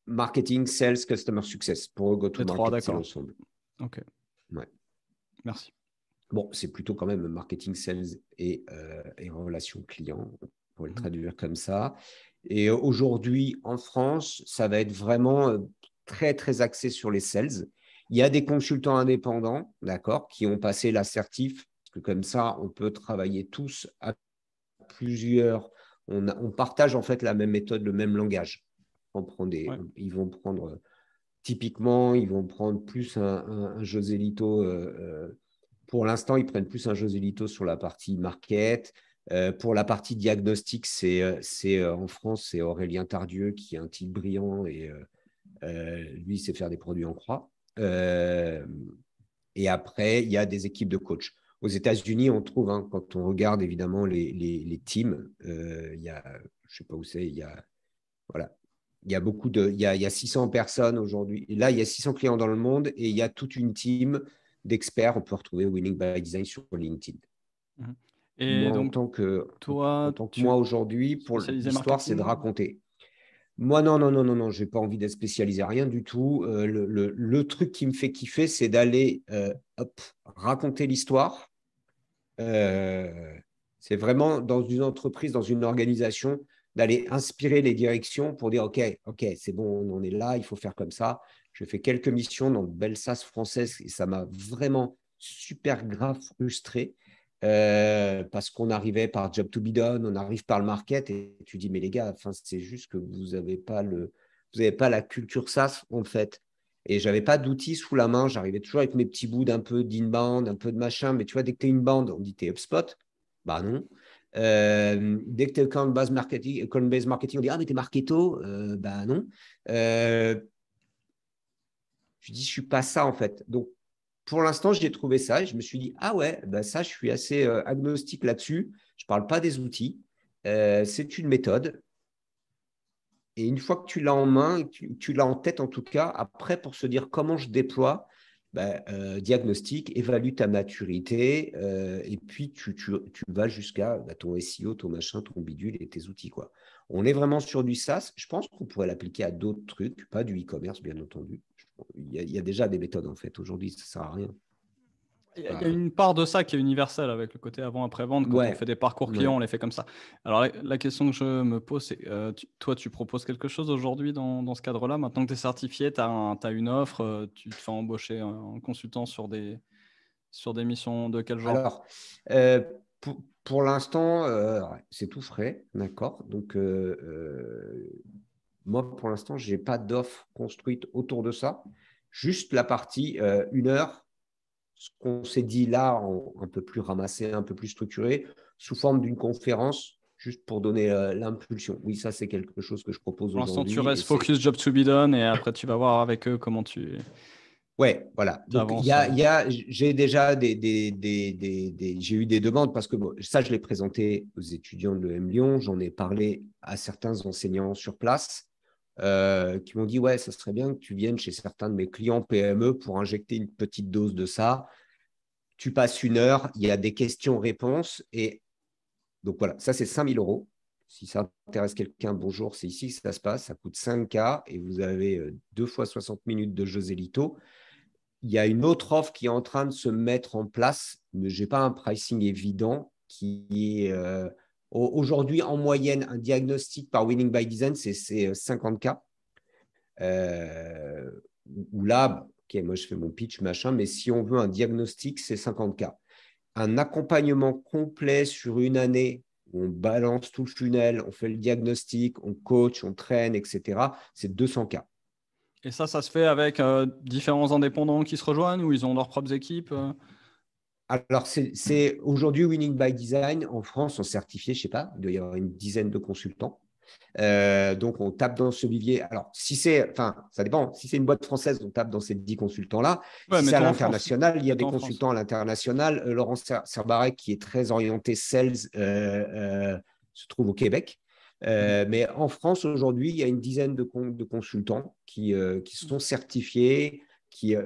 marketing, sales, customer success. Pour eux, Les trois, go-to-market, c'est d'accord. l'ensemble. Ok, Ouais. merci. Bon, c'est plutôt quand même marketing, sales et relations clients, pour le Mhm. traduire comme ça. Et aujourd'hui, en France, ça va être vraiment très, très axé sur les sales. Il y a des consultants indépendants, d'accord, qui ont passé l'assertif, parce que comme ça, on peut travailler tous à plusieurs. On partage en fait la même méthode, le même langage. Ouais. Ils vont prendre, typiquement, ils vont prendre plus un José Lito. Pour l'instant, ils prennent plus un José Lito sur la partie market. Pour la partie diagnostic, en France, c'est Aurélien Tardieu qui est un type brillant et lui, il sait faire des produits en croix. Et après, il y a des équipes de coach. Aux États-Unis, on trouve, hein, quand on regarde évidemment les teams, il y a, je ne sais pas où c'est, voilà, il y a il y a 600 personnes aujourd'hui. Et là, il y a 600 clients dans le monde et il y a toute une team d'experts. On peut retrouver Winning by Design sur LinkedIn. Mhm. Et Moi, donc, en toi, tant que moi tu aujourd'hui, es pour spécialisé l'histoire, c'est de marketing? raconter. Moi, non, non, non, non, non, j'ai pas envie d'être spécialisé, rien du tout. Le truc qui me fait kiffer, c'est d'aller raconter l'histoire. Euh, c'est vraiment dans une entreprise, dans une organisation, d'aller inspirer les directions pour dire, OK, OK, c'est bon, on en est là, il faut faire comme ça. Je fais quelques missions dans de belles SaaS françaises et ça m'a vraiment super grave frustré parce qu'on arrivait par job to be done, on arrive par le market et tu dis, mais les gars, c'est juste que vous n'avez pas la culture SaaS en fait. Et j'avais pas d'outils sous la main. J'arrivais toujours avec mes petits bouts d'un peu d'inbound, un peu de machin. Mais tu vois, dès que tu es inbound, on dit tu es HubSpot. Bah non. Dès que tu es account-based marketing, on dit ah, mais tu es Marketo. Bah non. Je dis, je suis pas ça en fait. Donc, pour l'instant, j'ai trouvé ça et je me suis dit, ah ouais, bah ça, je suis assez agnostique là-dessus. Je parle pas des outils. C'est une méthode. Et une fois que tu l'as en main, tu l'as en tête en tout cas, après pour se dire comment je déploie, ben, diagnostic, évalue ta maturité et puis tu vas jusqu'à ton SEO, ton machin, ton bidule et tes outils, quoi. On est vraiment sur du SaaS. Je pense qu'on pourrait l'appliquer à d'autres trucs, pas du e-commerce, bien entendu. Il y a déjà des méthodes en fait. Aujourd'hui, ça ne sert à rien. Il y a Pas... une part de ça qui est universelle avec le côté avant-après-vente. Quand on Ouais, fait des parcours clients, ouais. on les fait comme ça. Alors, la question que je me pose, c'est toi, tu proposes quelque chose aujourd'hui dans ce cadre-là? Maintenant que tu es certifié, tu as une offre, tu te fais embaucher en consultant sur des missions de quel genre? Alors, pour l'instant, c'est tout frais, d'accord. Donc, moi, pour l'instant, je n'ai pas d'offre construite autour de ça. Juste la partie 1 heure, ce qu'on s'est dit là, un peu plus ramassé, un peu plus structuré, sous forme d'une conférence, juste pour donner l'impulsion. Oui, ça, c'est quelque chose que je propose Pour l'instant, tu aujourd'hui. Et restes c'est focus job to be done et après, tu vas voir avec eux comment tu Ouais, voilà. Donc, avances. j'ai déjà j'ai eu des demandes parce que bon, ça, je l'ai présenté aux étudiants de l'EM Lyon. J'en ai parlé à certains enseignants sur place qui m'ont dit, ouais, ça serait bien que tu viennes chez certains de mes clients PME pour injecter une petite dose de ça. Tu passes 1 heure, il y a des questions-réponses. Et donc, voilà, ça, c'est 5 000 euros. Si ça intéresse quelqu'un, bonjour, c'est ici que ça se passe. Ça coûte 5K et vous avez 2 fois 60 minutes de jeux Zélito. Il y a une autre offre qui est en train de se mettre en place, mais je n'ai pas un pricing évident qui est aujourd'hui en moyenne un diagnostic par Winning by Design, c'est 50K. Où là, ok, moi je fais mon pitch, machin, mais si on veut un diagnostic, c'est 50K. Un accompagnement complet sur une année, où on balance tout le funnel, on fait le diagnostic, on coach, on traîne, etc., c'est 200K. Et ça se fait avec différents indépendants qui se rejoignent ou ils ont leurs propres équipes? Alors, c'est aujourd'hui Winning by Design en France, sont certifiés, je ne sais pas, il doit y avoir une dizaine de consultants. Donc, on tape dans ce vivier. Alors, ça dépend. Si c'est une boîte française, on tape dans ces 10 consultants-là. Ouais, Si c'est à mettons en France. l'international, il y a des Mettons en France. consultants à l'international. Laurent Serbarek, qui est très orienté sales, se trouve au Québec. Mhm. Mais en France, aujourd'hui, il y a une dizaine de consultants qui sont certifiés,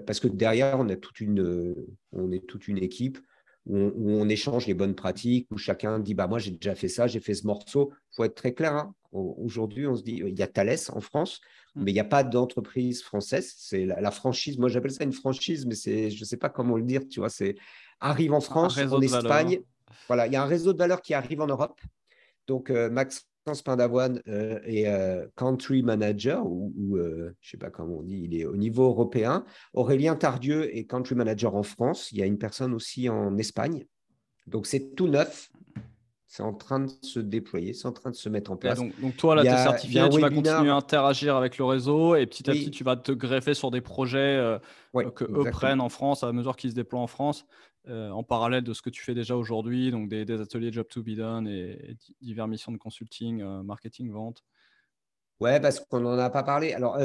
parce que derrière, on est toute une équipe où on échange les bonnes pratiques, où chacun dit, bah, moi, j'ai déjà fait ça, j'ai fait ce morceau. Il faut être très clair. Hein. Aujourd'hui, on se dit, il y a Thales en France, mais il n'y a pas d'entreprise française. C'est la franchise. Moi, j'appelle ça une franchise, mais je ne sais pas comment le dire. Tu vois, c'est arrive en Un France, réseau en de valeur. Espagne. Voilà, il y a un réseau de valeurs qui arrive en Europe. Donc, Maxence Pindavoine est country manager, ou je ne sais pas comment on dit, il est au niveau européen. Aurélien Tardieu est country manager en France. Il y a une personne aussi en Espagne. Donc, c'est tout neuf. C'est en train de se déployer, c'est en train de se mettre en Et place. donc toi, Il là, y tu es a, il y a certifié, un tu vas continuer à webinaire. interagir avec le réseau et petit à petit, Oui, tu vas te greffer sur des projets oui, que eux prennent exactement. en France à mesure qu'ils se déploient en France. en parallèle de ce que tu fais déjà aujourd'hui, donc des ateliers Job to be done et diverses missions de consulting, marketing, vente. Ouais, parce qu'on n'en a pas parlé. Alors,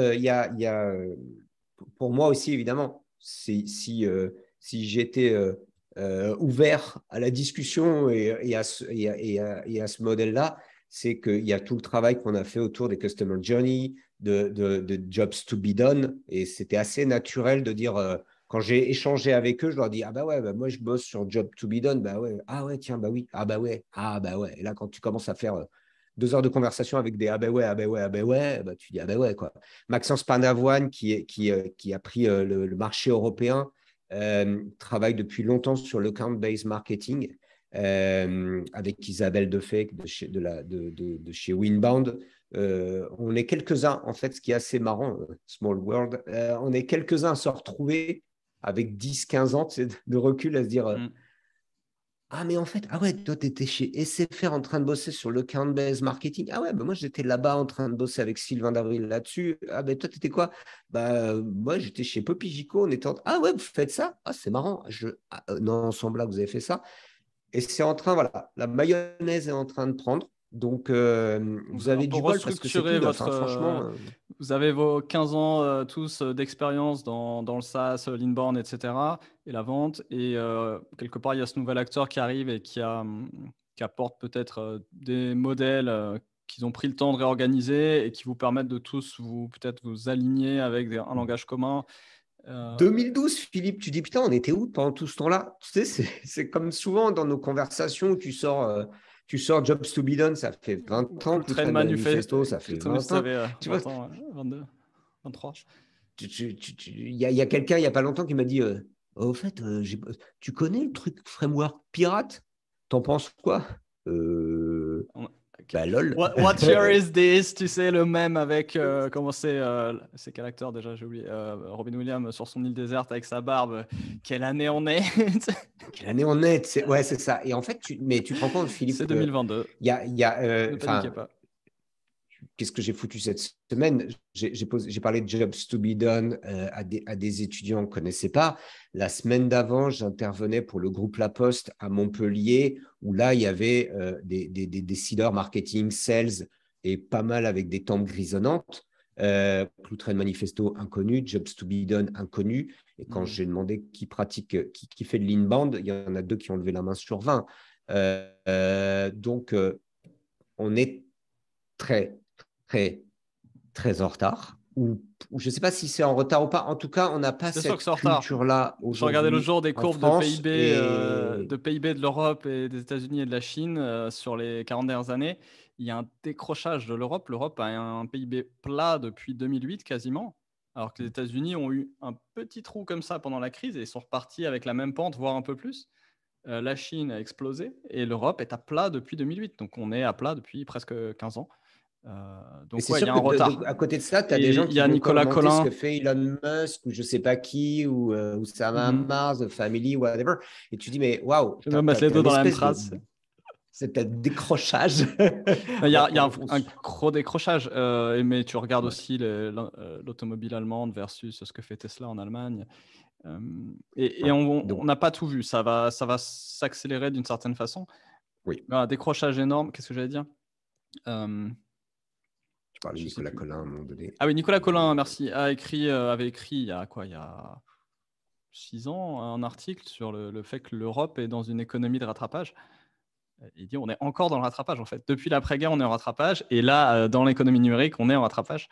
pour moi aussi, évidemment, si j'étais ouvert à la discussion et à ce modèle-là, c'est qu'il y a tout le travail qu'on a fait autour des Customer Journey, de Jobs to be done. Et c'était assez naturel de dire, quand j'ai échangé avec eux, je leur dis, ah bah ouais, bah moi je bosse sur Job to be done. Bah ouais, ah ouais, tiens, bah oui, ah bah ouais, ah bah ouais. Et là, quand tu commences à faire 2 heures de conversation avec des ah ben ouais, ah ben ouais, ah ben ouais, bah, tu dis ah ben ouais, quoi. Maxence Panavoine, qui a pris le marché européen, travaille depuis longtemps sur le count-based marketing avec Isabelle Defay de chez Winbound. On est quelques-uns, en fait, ce qui est assez marrant, Small World, on est quelques-uns à se retrouver avec 10-15 ans de recul à se dire ah, mais en fait, ah ouais, toi, tu étais chez SFR en train de bosser sur le count-based marketing. Ah ouais, bah moi, j'étais là-bas en train de bosser avec Sylvain d'Avril là-dessus. Ah, ben toi, tu étais quoi? Bah, moi, j'étais chez Poppy Gico. On était Ah ouais, vous faites ça? Ah, c'est marrant. Non, sans blague, vous avez fait ça. Et c'est en train, voilà, la mayonnaise est en train de prendre. Donc, Donc, vous un avez peu du bol parce que c'est tout restructurer neuf, votre. hein, franchement. Vous avez vos 15 ans tous d'expérience dans le SaaS, l'inbound, etc. et la vente. Et quelque part, il y a ce nouvel acteur qui arrive et qui apporte peut-être des modèles qu'ils ont pris le temps de réorganiser et qui vous permettent de tous peut-être vous aligner avec un langage commun. 2012, Philippe, tu dis putain, on était où pendant tout ce temps-là? Tu sais, c'est comme souvent dans nos conversations où tu sors Jobs to be done, ça fait 20 ans, Full Blue Train Train Manifesto, ça fait Manifesto, 20 ans. avait Tu vois, 20 ans, ouais, 22, 23. il y a quelqu'un il n'y a pas longtemps qui m'a dit au fait, tu connais le truc framework pirate? T'en penses quoi? Okay. Bah lol. What year is this? Tu sais, le même avec, comment c'est quel acteur déjà, j'ai oublié, Robin Williams sur son île déserte avec sa barbe. Quelle année on est? Quelle année on est? Ouais, c'est ça. Et en fait, mais tu te rends compte, C'est Philippe, que 2022. Ne paniquez enfin, pas. qu'est-ce que j'ai foutu cette semaine? J'ai parlé de Jobs to be done à des étudiants qu'on ne connaissait pas. La semaine d'avant, j'intervenais pour le groupe La Poste à Montpellier, où là, il y avait des décideurs marketing, sales, et pas mal avec des tempes grisonnantes. Blue Train Manifesto inconnu, Jobs to be done inconnu. Et quand j'ai demandé qui pratique, qui fait de l'inbound, il y en a 2 qui ont levé la main sur 20. Donc, on est très, très, très en retard. Ou je ne sais pas si c'est en retard ou pas. En tout cas, on n'a pas C'est sûr que cette c'est en retard. culture-là Je regardais l'autre aujourd'hui jour des en courbes de France. PIB, Et de l'Europe et des États-Unis et de la Chine sur les 40 dernières années. Il y a un décrochage de l'Europe. L'Europe a un PIB plat depuis 2008 quasiment, alors que les États-Unis ont eu un petit trou comme ça pendant la crise et sont repartis avec la même pente, voire un peu plus. La Chine a explosé et l'Europe est à plat depuis 2008. Donc on est à plat depuis presque 15 ans. mais Donc c'est ouais, il y sûr a que un retard. à côté de ça, tu as des Et gens il y qui a vont Nicolas commenter ce que Collin. fait Elon Musk ou je ne sais pas qui ou Sama Mars, The Family, whatever. Et tu dis, mais waouh, Je tu vais mettre les as deux une dans la même espèce de phrase. c'est un décrochage. Il y a un gros décrochage, mais tu regardes Ouais. aussi l'automobile allemande versus ce que fait Tesla en Allemagne. Et Ouais. on Donc, n'a pas tout vu. Ça va s'accélérer d'une certaine façon. oui, Un décrochage énorme. Qu'est-ce que j'allais dire? tu parlais de Je sais Nicolas plus. Collin à un moment donné. Ah oui, Nicolas Collin, Mais merci, avait écrit il y a quoi? Il y a 6 ans, un article sur le fait que l'Europe est dans une économie de rattrapage. Il dit on est encore dans le rattrapage en fait. Depuis l'après-guerre, on est en rattrapage. Et là, dans l'économie numérique, on est en rattrapage.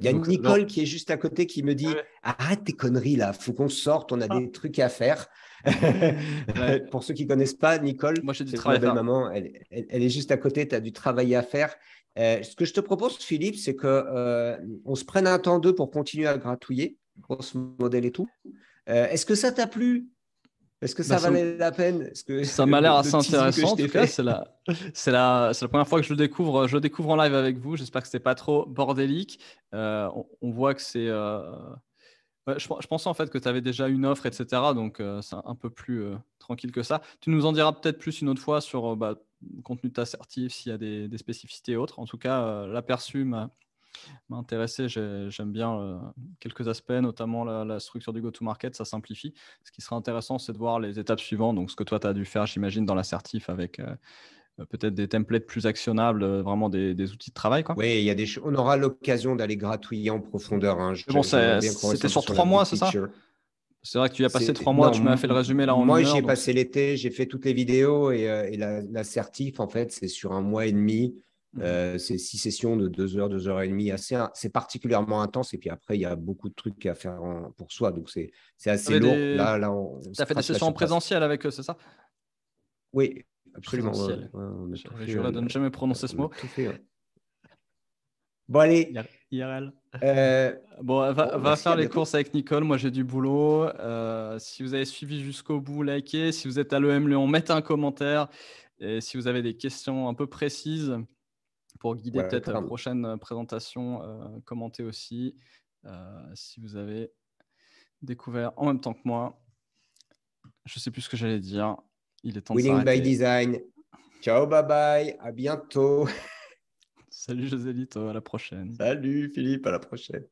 il y a Donc, Nicole qui est juste à côté qui me dit ouais. arrête tes conneries là, faut qu'on sorte, on a des trucs à faire. Ouais. Pour ceux qui ne connaissent pas, Nicole, Moi, j'ai du c'est travail ma à faire. belle-maman, elle est juste à côté, tu as du travail à faire. Ce que je te propose, Philippe, c'est qu'on se prenne un temps d'eux pour continuer à gratouiller, grosse modèle et tout. Est-ce que ça t'a plu? Est-ce que Bah, ça valait la peine? Est-ce que ça m'a l'air le assez teasing que intéressant. je En tout t'ai cas, fait? c'est la première fois que je le découvre. Je le découvre en live avec vous. J'espère que c'est pas trop bordélique. On voit que c'est. Ouais, je pensais en fait que tu avais déjà une offre, etc. Donc, c'est un peu plus tranquille que ça. Tu nous en diras peut-être plus une autre fois sur le contenu de ta certif, s'il y a des spécificités et autres. En tout cas, l'aperçu m'a intéressé. J'aime bien quelques aspects, notamment la structure du go-to-market, ça simplifie. Ce qui serait intéressant, c'est de voir les étapes suivantes. Donc, ce que toi, tu as dû faire, j'imagine, dans l'assertif avec peut-être des templates plus actionnables, vraiment des outils de travail, quoi. Oui, il y a on aura l'occasion d'aller gratouiller en profondeur, hein. Mais bon, J'aimerais bien qu'on reste c'était un peu sur sur la 3 mois, big c'est ça? picture. C'est vrai que tu y as passé 3 mois, Non, tu m'as fait le résumé là en moi, une j'y heure. ai passé l'été, j'ai fait toutes les vidéos et l'assertif, en fait, c'est sur un mois et demi. C'est 6 sessions de 2 heures et demie. C'est particulièrement intense. Et puis après, il y a beaucoup de trucs à faire pour soi. Donc, c'est Tu assez avais lourd. des... Là, on T'as fait des scratch la sessions en surface. présentiel avec eux, c'est ça? Oui, absolument. Ouais, Présentiel. on a tout J'aurais fait. juré de ne jamais prononcer ce On a mot. tout fait. Ouais. Bon, allez. IRL. Euh, Bon, bon, va merci, faire à les courses bientôt. avec Nicole. Moi, j'ai du boulot. Si vous avez suivi jusqu'au bout, likez. Si vous êtes à l'EM Lyon, mettez un commentaire. Et si vous avez des questions un peu précises pour guider peut-être la Welcome. prochaine présentation, commentez aussi. Si vous avez découvert en même temps que moi, je ne sais plus ce que j'allais dire. Il est temps de Winning by s'arrêter. design. Ciao, bye bye. À bientôt. Salut José Lito, à la prochaine. Salut, Philippe. À la prochaine.